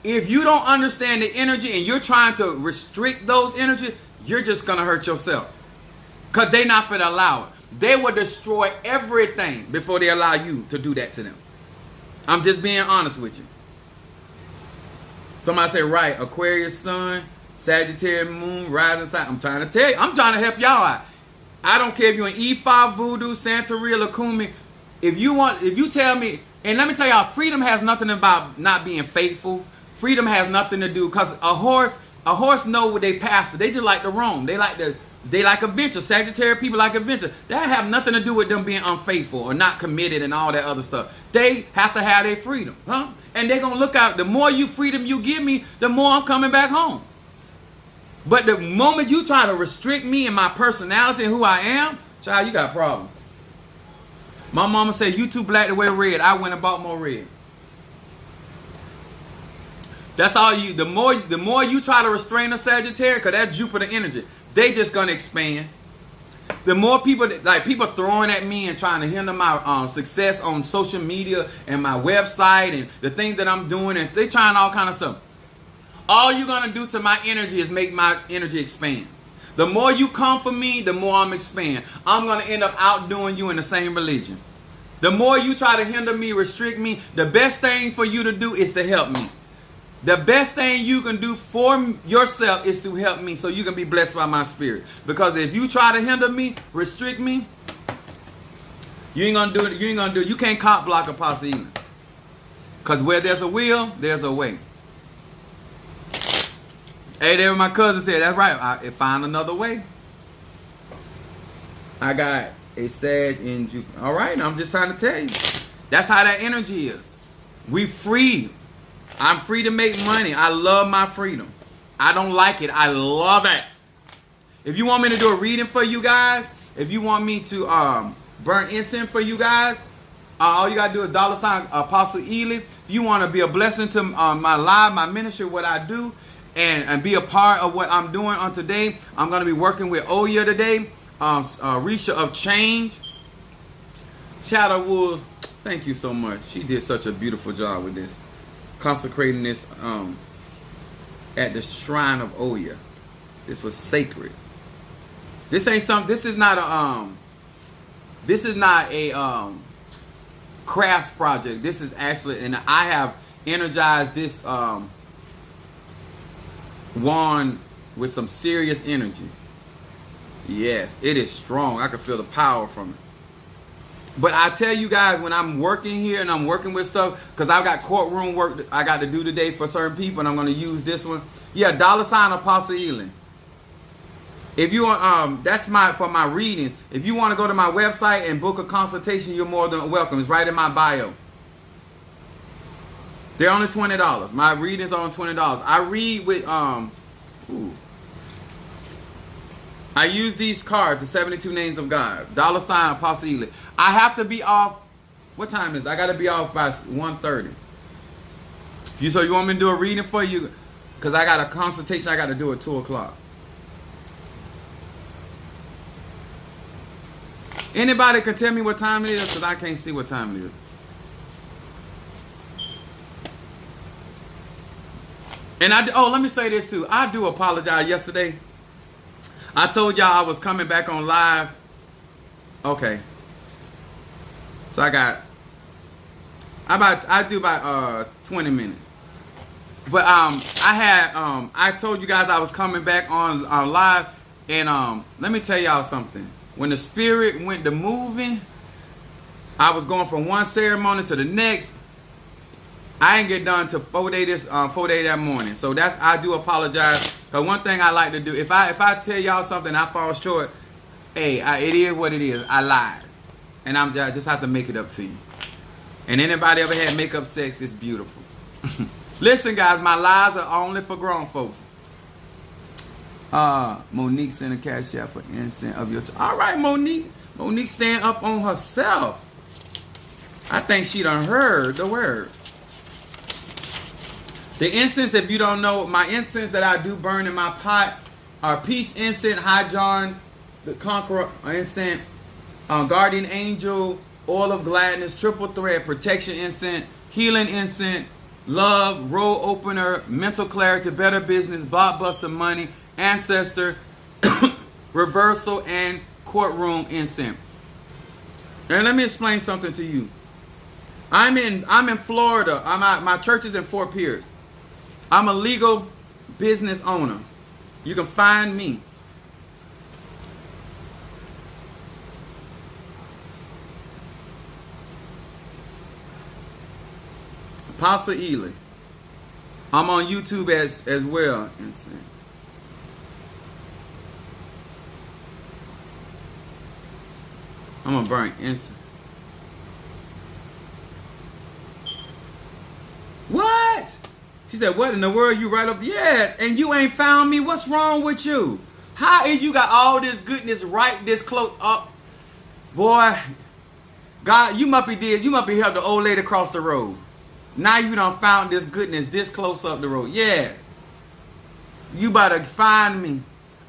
Speaker 1: If you don't understand the energy and you're trying to restrict those energies, you're just going to hurt yourself. Because they're not going to allow it. They will destroy everything before they allow you to do that to them. I'm just being honest with you. Somebody say, right, Aquarius sun, Sagittarius moon, rising sign. I'm trying to tell you. I'm trying to help y'all out. I don't care if you're an E5, Voodoo, Santeria, Lakumi. If you tell me, and let me tell y'all, freedom has nothing about not being faithful. Freedom has nothing to do, because a horse know what they pastor. They just like to roam. They like adventure. Sagittarius people like adventure. That have nothing to do with them being unfaithful or not committed and all that other stuff. They have to have their freedom, huh? And they're gonna look out. The more freedom you give me, the more I'm coming back home. But the moment you try to restrict me and my personality and who I am, child, you got a problem. My mama said, you too black to wear red. I went and bought more red. That's all you. The more you try to restrain a Sagittarius, because that's Jupiter energy, they just gonna expand. The more people throwing at me and trying to hinder my success on social media and my website and the things that I'm doing, and they trying all kind of stuff. All you're gonna do to my energy is make my energy expand. The more you come for me, the more I'm expand. I'm gonna end up outdoing you in the same religion. The more you try to hinder me, restrict me, the best thing for you to do is to help me. The best thing you can do for yourself is to help me so you can be blessed by my spirit. Because if you try to hinder me, restrict me, you ain't gonna do it. You ain't gonna do it. You can't cop block Apostle Ely. Because where there's a will, there's a way. Hey, there my cousin said, that's right. I find another way. I got a Sag in Jupiter. All right, I'm just trying to tell you. That's how that energy is. We free. I'm free to make money. I love my freedom. I don't like it. I love it. If you want me to do a reading for you guys, if you want me to burn incense for you guys, all you got to do is $ Apostle Ely. If you want to be a blessing to my live, my ministry, what I do, and be a part of what I'm doing on today, I'm going to be working with Oya today, Risha of Change. Shadow Wolves, thank you so much. She did such a beautiful job with this. Consecrating this at the shrine of Oya. This was sacred. This ain't something. This is not a crafts project. This is actually, and I have energized this wand with some serious energy. Yes, it is strong. I can feel the power from it. But I tell you guys, when I'm working here and I'm working with stuff, because I've got courtroom work that I got to do today for certain people, and I'm going to use this one. Yeah, $ Apostle Ely. If you want, that's for my readings. If you want to go to my website and book a consultation, you're more than welcome. It's right in my bio. They're only $20. My readings are on $20. I read with I use these cards, the 72 names of God. $ Apostle Ely. I have to be off. What time is it? I got to be off by 1:30. So you want me to do a reading for you? Because I got a consultation I got to do at 2 o'clock. Anybody can tell me what time it is? Because I can't see what time it is. And let me say this too. I do apologize yesterday. I told y'all I was coming back on live. Okay. So I do about 20 minutes. But I told you guys I was coming back on live, and let me tell y'all something. When the spirit went to moving, I was going from one ceremony to the next. I didn't get done till 4 days that morning. So I do apologize. Cause one thing I like to do, if I tell y'all something I fall short, hey, it is what it is. I lied, and I just have to make it up to you. And anybody ever had makeup sex? It's beautiful. Listen, guys, my lies are only for grown folks. Monique sent a cash out for incense of your. All right, Monique. Monique stand up on herself. I think she done heard the word. The incense, if you don't know, my incense that I do burn in my pot are peace incense, high John, the conqueror incense, guardian angel, oil of gladness, triple thread, protection incense, healing incense, love, road opener, mental clarity, better business, blockbuster money, ancestor, reversal, and courtroom incense. And let me explain something to you. I'm in Florida. My church is in Fort Pierce. I'm a legal business owner. You can find me. Apostle Ely. I'm on YouTube as well. Insane. I'm gonna burn incense. What? She said, what in the world you right up? Yeah, and you ain't found me. What's wrong with you? How is you got all this goodness right this close up? Boy, God, you must be helped the old lady across the road. Now you done found this goodness this close up the road. Yes. You better find me.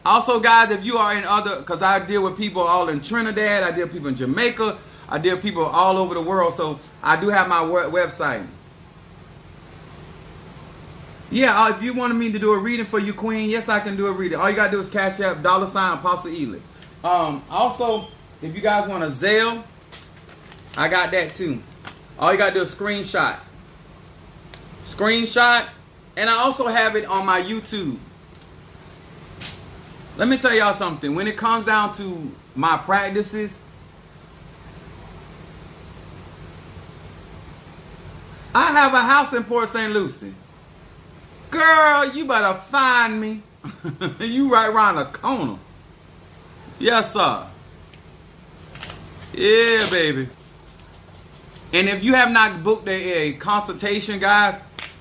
Speaker 1: Also, guys, if you are in other, because I deal with people all in Trinidad, I deal with people in Jamaica, I deal with people all over the world, so I do have my website. Yeah, if you wanted me to do a reading for you, Queen, yes, I can do a reading. All you got to do is cash out $ Apostle Ely. Also, if you guys want a Zelle, I got that too. All you got to do is screenshot. And I also have it on my YouTube. Let me tell y'all something. When it comes down to my practices, I have a house in Port St. Lucie. Girl, you better find me. You right around the corner. Yes, sir. Yeah, baby. And if you have not booked a consultation, guys,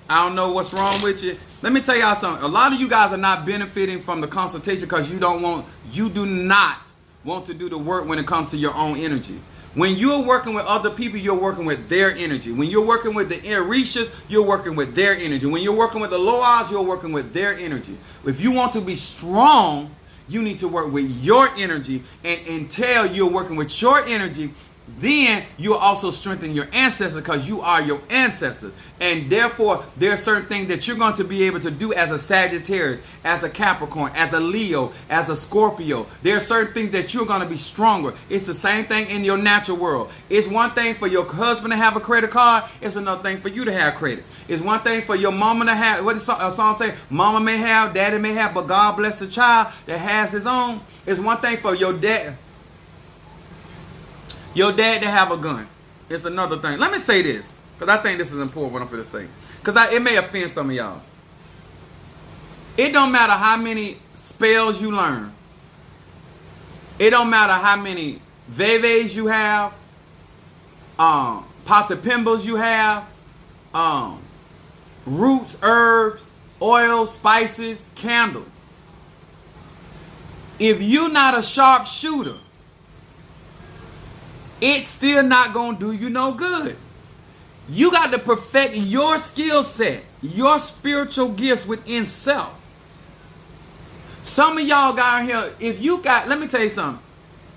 Speaker 1: I don't know what's wrong with you. Let me tell y'all something. A lot of you guys are not benefiting from the consultation because you do not want to do the work when it comes to your own energy. When you're working with other people, you're working with their energy. When you're working with the Erishas, you're working with their energy. When you're working with the Loas, you're working with their energy. If you want to be strong, you need to work with your energy. And until you're working with your energy, then you'll also strengthen your ancestors because you are your ancestors. And therefore, there are certain things that you're going to be able to do as a Sagittarius, as a Capricorn, as a Leo, as a Scorpio. There are certain things that you're going to be stronger. It's the same thing in your natural world. It's one thing for your husband to have a credit card. It's another thing for you to have credit. It's one thing for your mama to have, what does a song say? Mama may have, daddy may have, but God bless the child that has his own. It's one thing for your dad. Your dad to have a gun. It's another thing. Let me say this, because I think this is important what I'm going to say. Because it may offend some of y'all. It don't matter how many spells you learn. It don't matter how many veves you have. Potapimbas you have. Roots, herbs, oils, spices, candles. If you're not a sharpshooter, it's still not going to do you no good. You got to perfect your skill set, your spiritual gifts within self. Some of y'all got here, if you got, let me tell you something.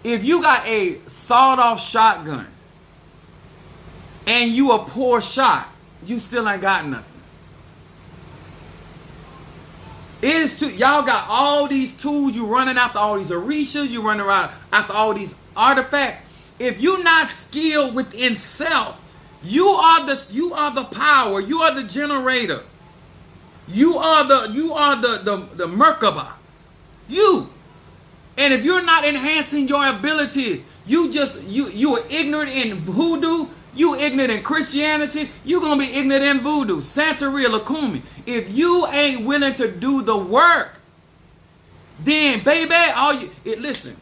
Speaker 1: If you got a sawed-off shotgun and you a poor shot, you still ain't got nothing. It is too, y'all got all these tools, you running after all these orishas, you running around after all these artifacts. If you're not skilled within self, you are the power. You are the generator. You are the Merkaba. You. And if you're not enhancing your abilities, you are ignorant in voodoo. You ignorant in Christianity. You're gonna be ignorant in voodoo. Santeria, Lakumi. If you ain't willing to do the work, then baby, listen.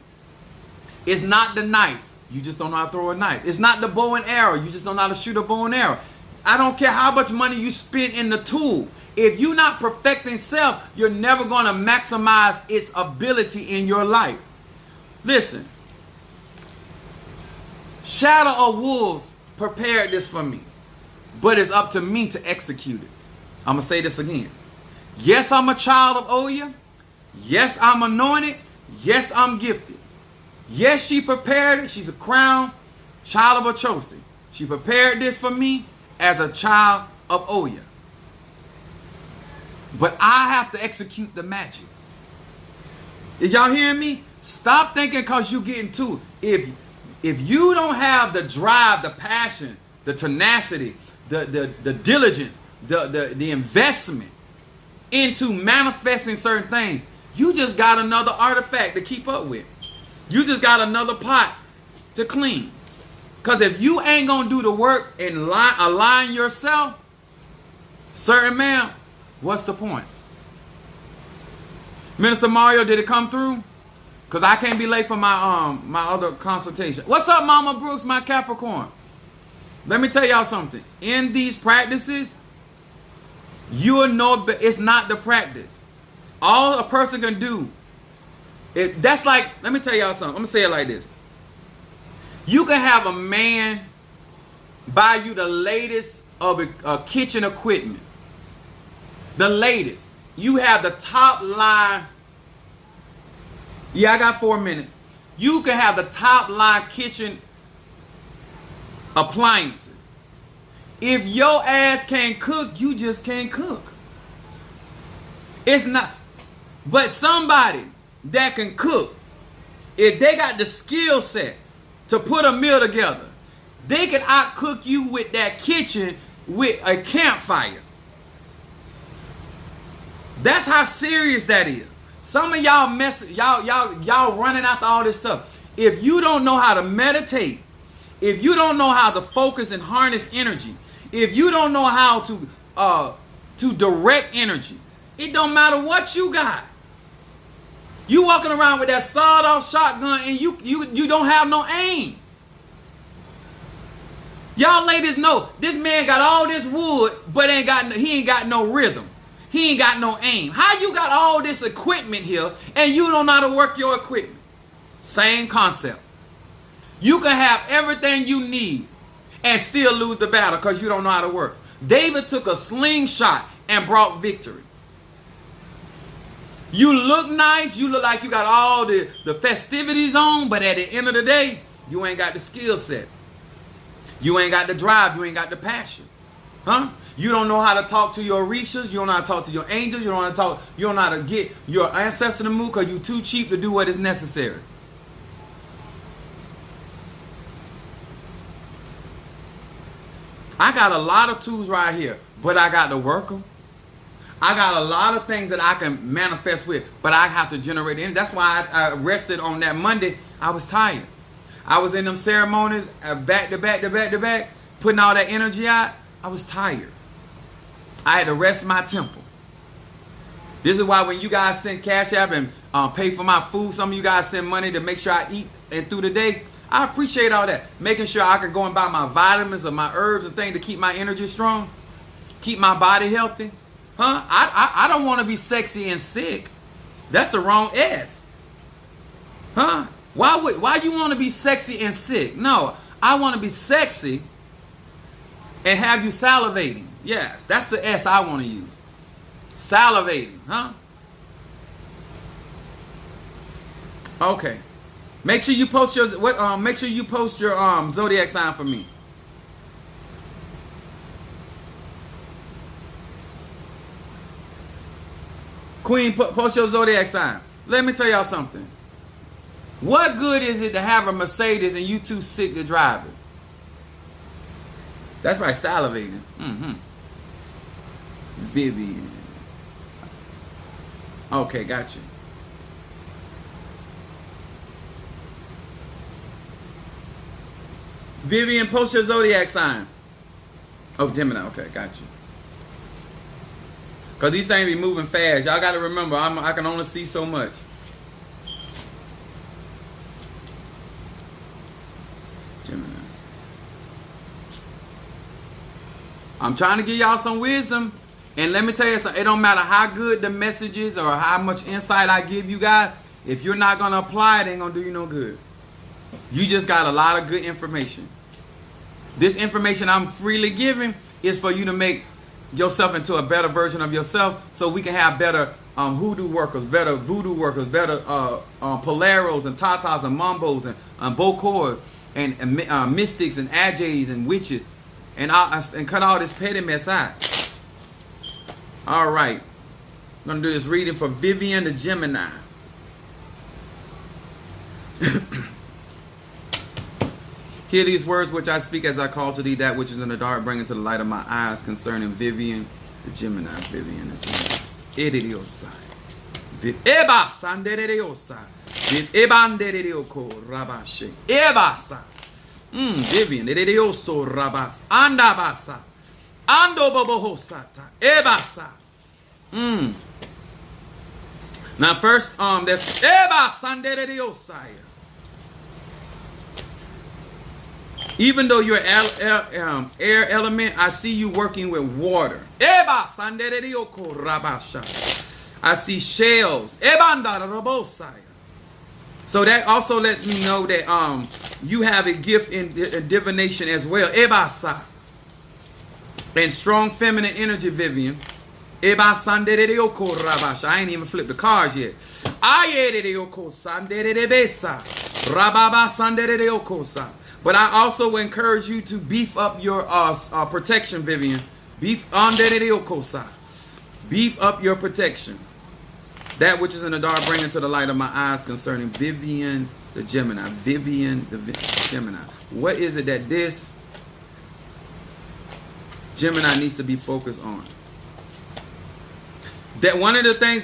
Speaker 1: It's not the knife. You just don't know how to throw a knife. It's not the bow and arrow. You just don't know how to shoot a bow and arrow. I don't care how much money you spend in the tool. If you're not perfecting self, you're never going to maximize its ability in your life. Listen. Shadow of wolves prepared this for me. But it's up to me to execute it. I'm going to say this again. Yes, I'm a child of Oya. Yes, I'm anointed. Yes, I'm gifted. Yes, she prepared it. She's a crown child of a chosen. She prepared this for me as a child of Oya. But I have to execute the magic. Is y'all hearing me? Stop thinking because you getting to it. If you don't have the drive, the passion, the tenacity, the diligence, the investment into manifesting certain things, you just got another artifact to keep up with. You just got another pot to clean. Because if you ain't going to do the work and align yourself, certain man, what's the point? Minister Mario, did it come through? Because I can't be late for my other consultation. What's up, Mama Brooks, my Capricorn? Let me tell y'all something. In these practices, you will know it's not the practice. All a person can do, that's like, let me tell y'all something. I'm going to say it like this. You can have a man buy you the latest of kitchen equipment. The latest. You have the top line. Yeah, I got 4 minutes. You can have the top line kitchen appliances. If your ass can't cook, you just can't cook. It's not. But somebody that can cook, if they got the skill set to put a meal together, they can out-cook you with that kitchen with a campfire. That's how serious that is. Some of y'all y'all running after all this stuff. If you don't know how to meditate, if you don't know how to focus and harness energy, if you don't know how to direct energy, it don't matter what you got. You walking around with that sawed-off shotgun and you don't have no aim. Y'all ladies know this man got all this wood, but he ain't got no rhythm. He ain't got no aim. How you got all this equipment here and you don't know how to work your equipment? Same concept. You can have everything you need and still lose the battle because you don't know how to work. David took a slingshot and brought victory. You look nice. You look like you got all the festivities on, but at the end of the day, you ain't got the skill set. You ain't got the drive. You ain't got the passion. Huh? You don't know how to talk to your Orishas. You don't know how to talk to your angels. You don't know how to get your ancestor to move because you're too cheap to do what is necessary. I got a lot of tools right here, but I got to work them. I got a lot of things that I can manifest with, but I have to generate it. That's why I rested on that Monday. I was tired. I was in them ceremonies, back to back, putting all that energy out. I was tired. I had to rest my temple. This is why when you guys send Cash App and pay for my food, some of you guys send money to make sure I eat and through the day. I appreciate all that. Making sure I can go and buy my vitamins or my herbs and things to keep my energy strong. Keep my body healthy. Huh? I don't want to be sexy and sick. That's the wrong S. Huh? Why you want to be sexy and sick? No, I want to be sexy and have you salivating. Yes, that's the S I want to use. Salivating, huh? Okay. Make sure you post your zodiac sign for me. Queen, post your zodiac sign. Let me tell y'all something. What good is it to have a Mercedes and you too sick to drive it? That's right, salivating. Vivian. Okay, got you. Vivian, post your zodiac sign. Oh, Gemini. Okay, got you. Because these things be moving fast. Y'all got to remember, I can only see so much. Gemini. I'm trying to give y'all some wisdom. And let me tell you something. It don't matter how good the message is or how much insight I give you guys. If you're not going to apply it, it ain't going to do you no good. You just got a lot of good information. This information I'm freely giving is for you to make yourself into a better version of yourself, so we can have better hoodoo workers, better voodoo workers, better poleros and tatas and mambos and bokors and mystics and ajays and witches, and cut all this petty mess out. All right, I'm gonna do this reading for Vivian the Gemini. Hear these words which I speak as I call to thee that which is in the dark, bring into the light of my eyes concerning Vivian the Gemini. Vivian the Gemini. Edidiosai. Eba sanderediosai. Ebanderedioko rabashe. Ebasa. Vivian edidioso rabas. Andabasa. Ando bobohosata. Ebasa. Now first, that's Eba sanderediosai. Even though you're air element, I see you working with water. I see shells. So that also lets me know that you have a gift in divination as well. And strong feminine energy, Vivian. I ain't even flipped the cards yet. But I also encourage you to beef up your protection, Vivian. Beef up your protection. That which is in the dark, bring into the light of my eyes concerning Vivian the Gemini. Vivian the Gemini. What is it that this Gemini needs to be focused on? That one of the things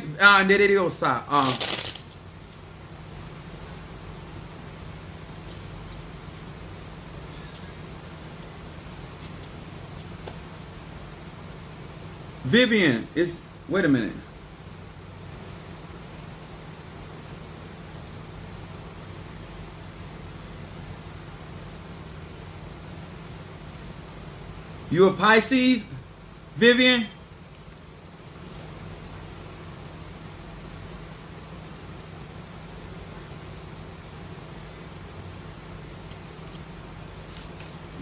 Speaker 1: Vivian is, wait a minute. You a Pisces, Vivian?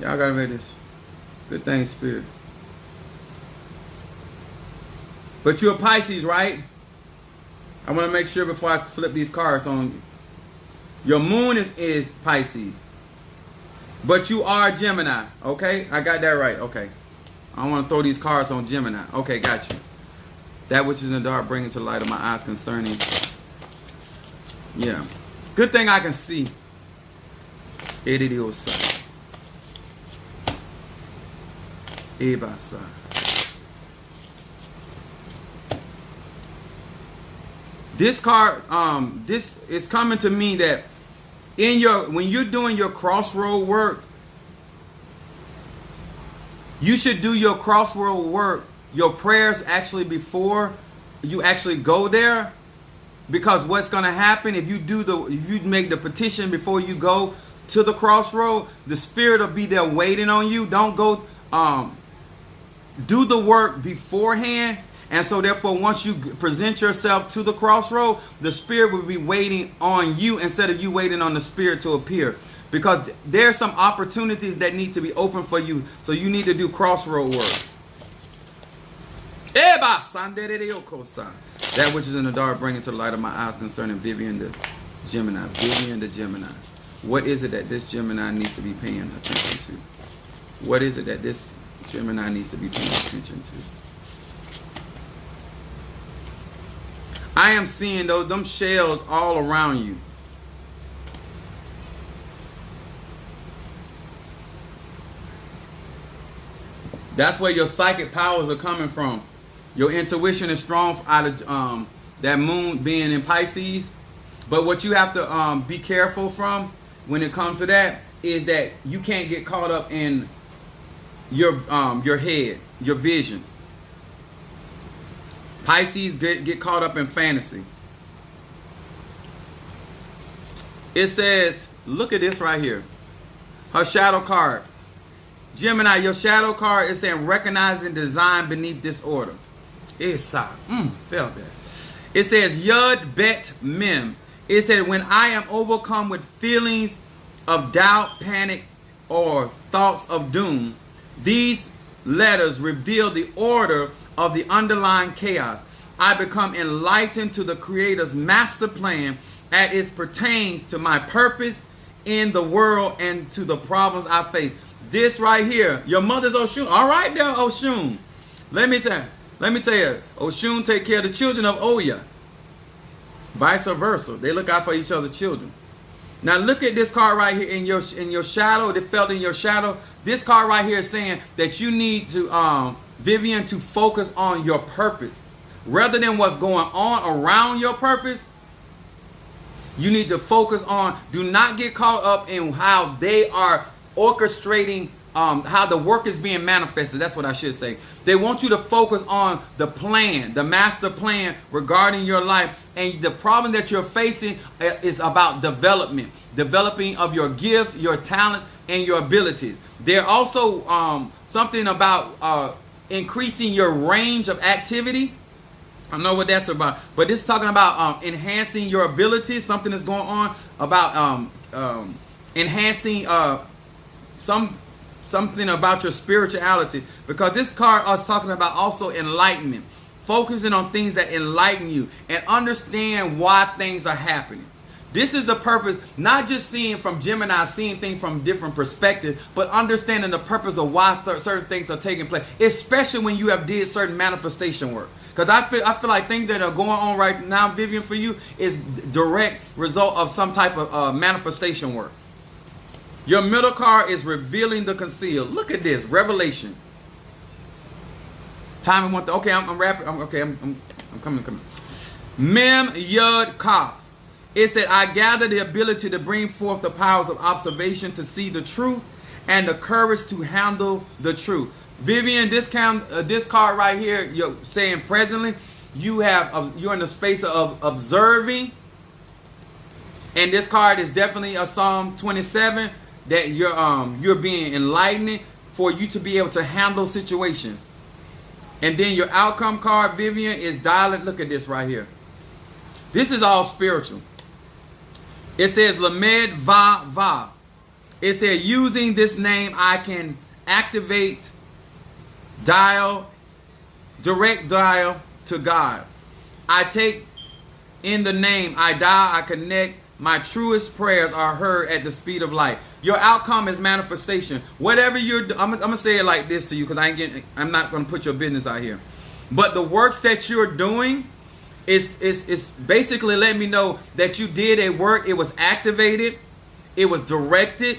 Speaker 1: Y'all gotta read this. Good thing, Spirit. But you're a Pisces, right? I want to make sure before I flip these cards on. Your moon is Pisces. But you are Gemini, okay? I got that right, okay. I don't want to throw these cards on Gemini. Okay, got you. That which is in the dark, bring into the light of my eyes concerning. Yeah. Good thing I can see. Edidiosa. Ebasa. This card, this is coming to me that when you're doing your crossroad work, you should do your crossroad work, your prayers actually before you actually go there, because what's going to happen if you make the petition before you go to the crossroad, the Spirit will be there waiting on you. Don't go, do the work beforehand. And so therefore, once you present yourself to the crossroad, the Spirit will be waiting on you instead of you waiting on the Spirit to appear. Because there are some opportunities that need to be open for you. So you need to do crossroad work. That which is in the dark, bring it to the light of my eyes concerning Vivian the Gemini. Vivian the Gemini. What is it that this Gemini needs to be paying attention to? What is it that this Gemini needs to be paying attention to? I am seeing them shells all around you. That's where your psychic powers are coming from. Your intuition is strong out of that moon being in Pisces. But what you have to be careful from when it comes to that is that you can't get caught up in your head, your visions. Pisces get caught up in fantasy. It says, look at this right here. Her shadow card. Gemini, your shadow card is saying recognizing design beneath disorder. Felt that. It says Yud Bet Mem. It said when I am overcome with feelings of doubt, panic, or thoughts of doom. These letters reveal the order of the underlying chaos. I become enlightened to the Creator's master plan as it pertains to my purpose in the world and to the problems I face. This right here, your mother's Oshun. All right there, Oshun. Let me tell you, Oshun take care of the children of Oya. Vice versa. They look out for each other's children. Now look at this card right here in your shadow. That felt in your shadow. This card right here is saying that you need to, Vivian, to focus on your purpose. Rather than what's going on around your purpose, you need to focus on, do not get caught up in how they are orchestrating, how the work is being manifested. That's what I should say. They want you to focus on the plan, the master plan regarding your life. And the problem that you're facing is about development, developing of your gifts, your talents, and your abilities. They're also something about increasing your range of activity. I know what that's about, but this is talking about enhancing your abilities. Something is going on about enhancing something about your spirituality, because this card is talking about also enlightenment, focusing on things that enlighten you and understand why things are happening. This is the purpose, not just seeing from Gemini, seeing things from different perspectives, but understanding the purpose of why certain things are taking place, especially when you have did certain manifestation work. Because I feel like things that are going on right now, Vivian, for you is direct result of some type of manifestation work. Your middle card is revealing the concealed. Look at this, revelation. Time and one. Okay, I'm rapping. I'm coming. Mem Yud Kaf. It said, I gather the ability to bring forth the powers of observation to see the truth and the courage to handle the truth. Vivian, this card right here, you're saying presently, you're in the space of observing, and this card is definitely a Psalm 27 that you're being enlightened for you to be able to handle situations. And then your outcome card, Vivian, is dialing. Look at this right here. This is all spiritual. It says Lamed Va Va. It says using this name I can activate direct dial to God. I take in the name, I dial, I connect. My truest prayers are heard at the speed of light. Your outcome is manifestation. Whatever you're, I'm gonna say it like this to you, because I'm not gonna put your business out here. But the works that you're doing is basically letting me know that you did a work. It was activated, it was directed,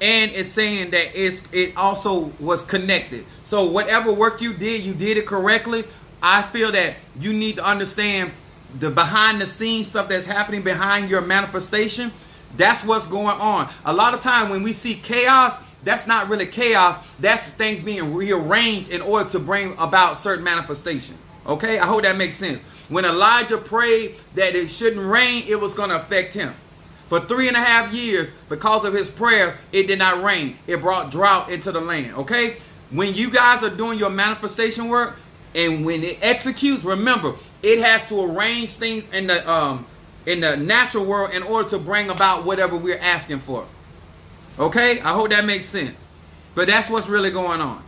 Speaker 1: and it's saying that it also was connected. So whatever work you did it correctly. I feel that you need to understand the behind the scenes stuff that's happening behind your manifestation. That's what's going on. A lot of time when we see chaos, that's not really chaos. That's things being rearranged in order to bring about certain manifestation. Okay, I hope that makes sense. When Elijah prayed that it shouldn't rain, it was going to affect him. For 3.5 years, because of his prayers, it did not rain. It brought drought into the land. Okay, when you guys are doing your manifestation work, and when it executes, remember, it has to arrange things in the natural world in order to bring about whatever we're asking for. Okay? I hope that makes sense. But that's what's really going on.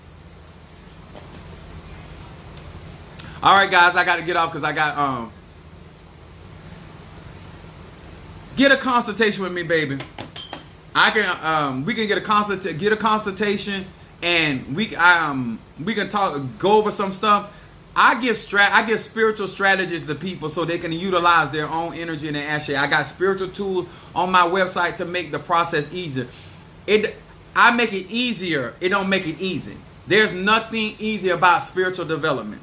Speaker 1: All right, guys, I got to get off because I got get a consultation with me, baby. I can we can get a consultation, and we can go over some stuff. I give spiritual strategies to people so they can utilize their own energy and their ashay. I got spiritual tools on my website to make the process easier. I make it easier. It don't make it easy. There's nothing easy about spiritual development.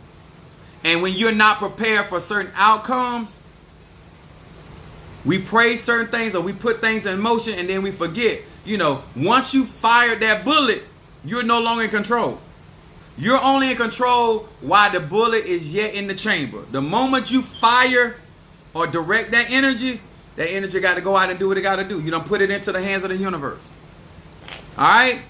Speaker 1: And when you're not prepared for certain outcomes, we pray certain things or we put things in motion and then we forget. You know, once you fire that bullet, you're no longer in control. You're only in control while the bullet is yet in the chamber. The moment you fire or direct that energy got to go out and do what it got to do. You don't put it into the hands of the universe. All right?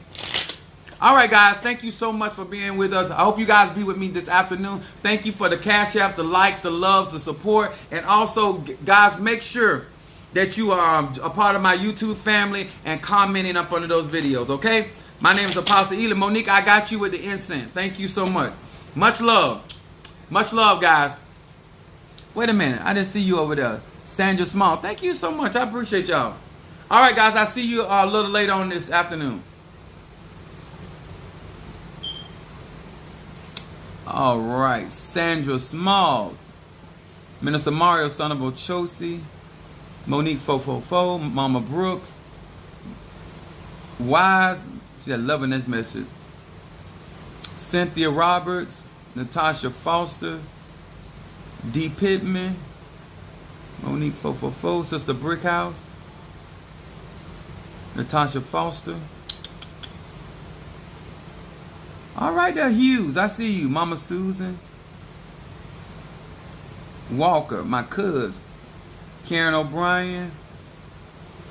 Speaker 1: All right, guys. Thank you so much for being with us. I hope you guys be with me this afternoon. Thank you for the Cash App, the likes, the loves, the support. And also, guys, make sure that you are a part of my YouTube family and commenting up under those videos, okay? My name is Apostle Ely. Monique, I got you with the incense. Thank you so much. Much love. Much love, guys. Wait a minute. I didn't see you over there. Sandra Small. Thank you so much. I appreciate y'all. All right, guys. I'll see you a little later on this afternoon. All right. Sandra Small. Minister Mario, son of Ochosi. Monique 444. Mama Brooks. Wise. See, I'm loving this message. Cynthia Roberts. Natasha Foster. D. Pittman. Monique 444. Sister Brickhouse. Natasha Foster. All right there, Hughes. I see you. Mama Susan. Walker, my cousin. Karen O'Brien.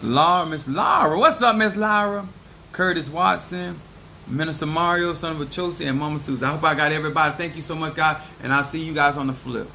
Speaker 1: Laura, Miss Laura. What's up, Miss Laura? Curtis Watson. Minister Mario, son of Ochosi, and Mama Susan. I hope I got everybody. Thank you so much, guys. And I'll see you guys on the flip.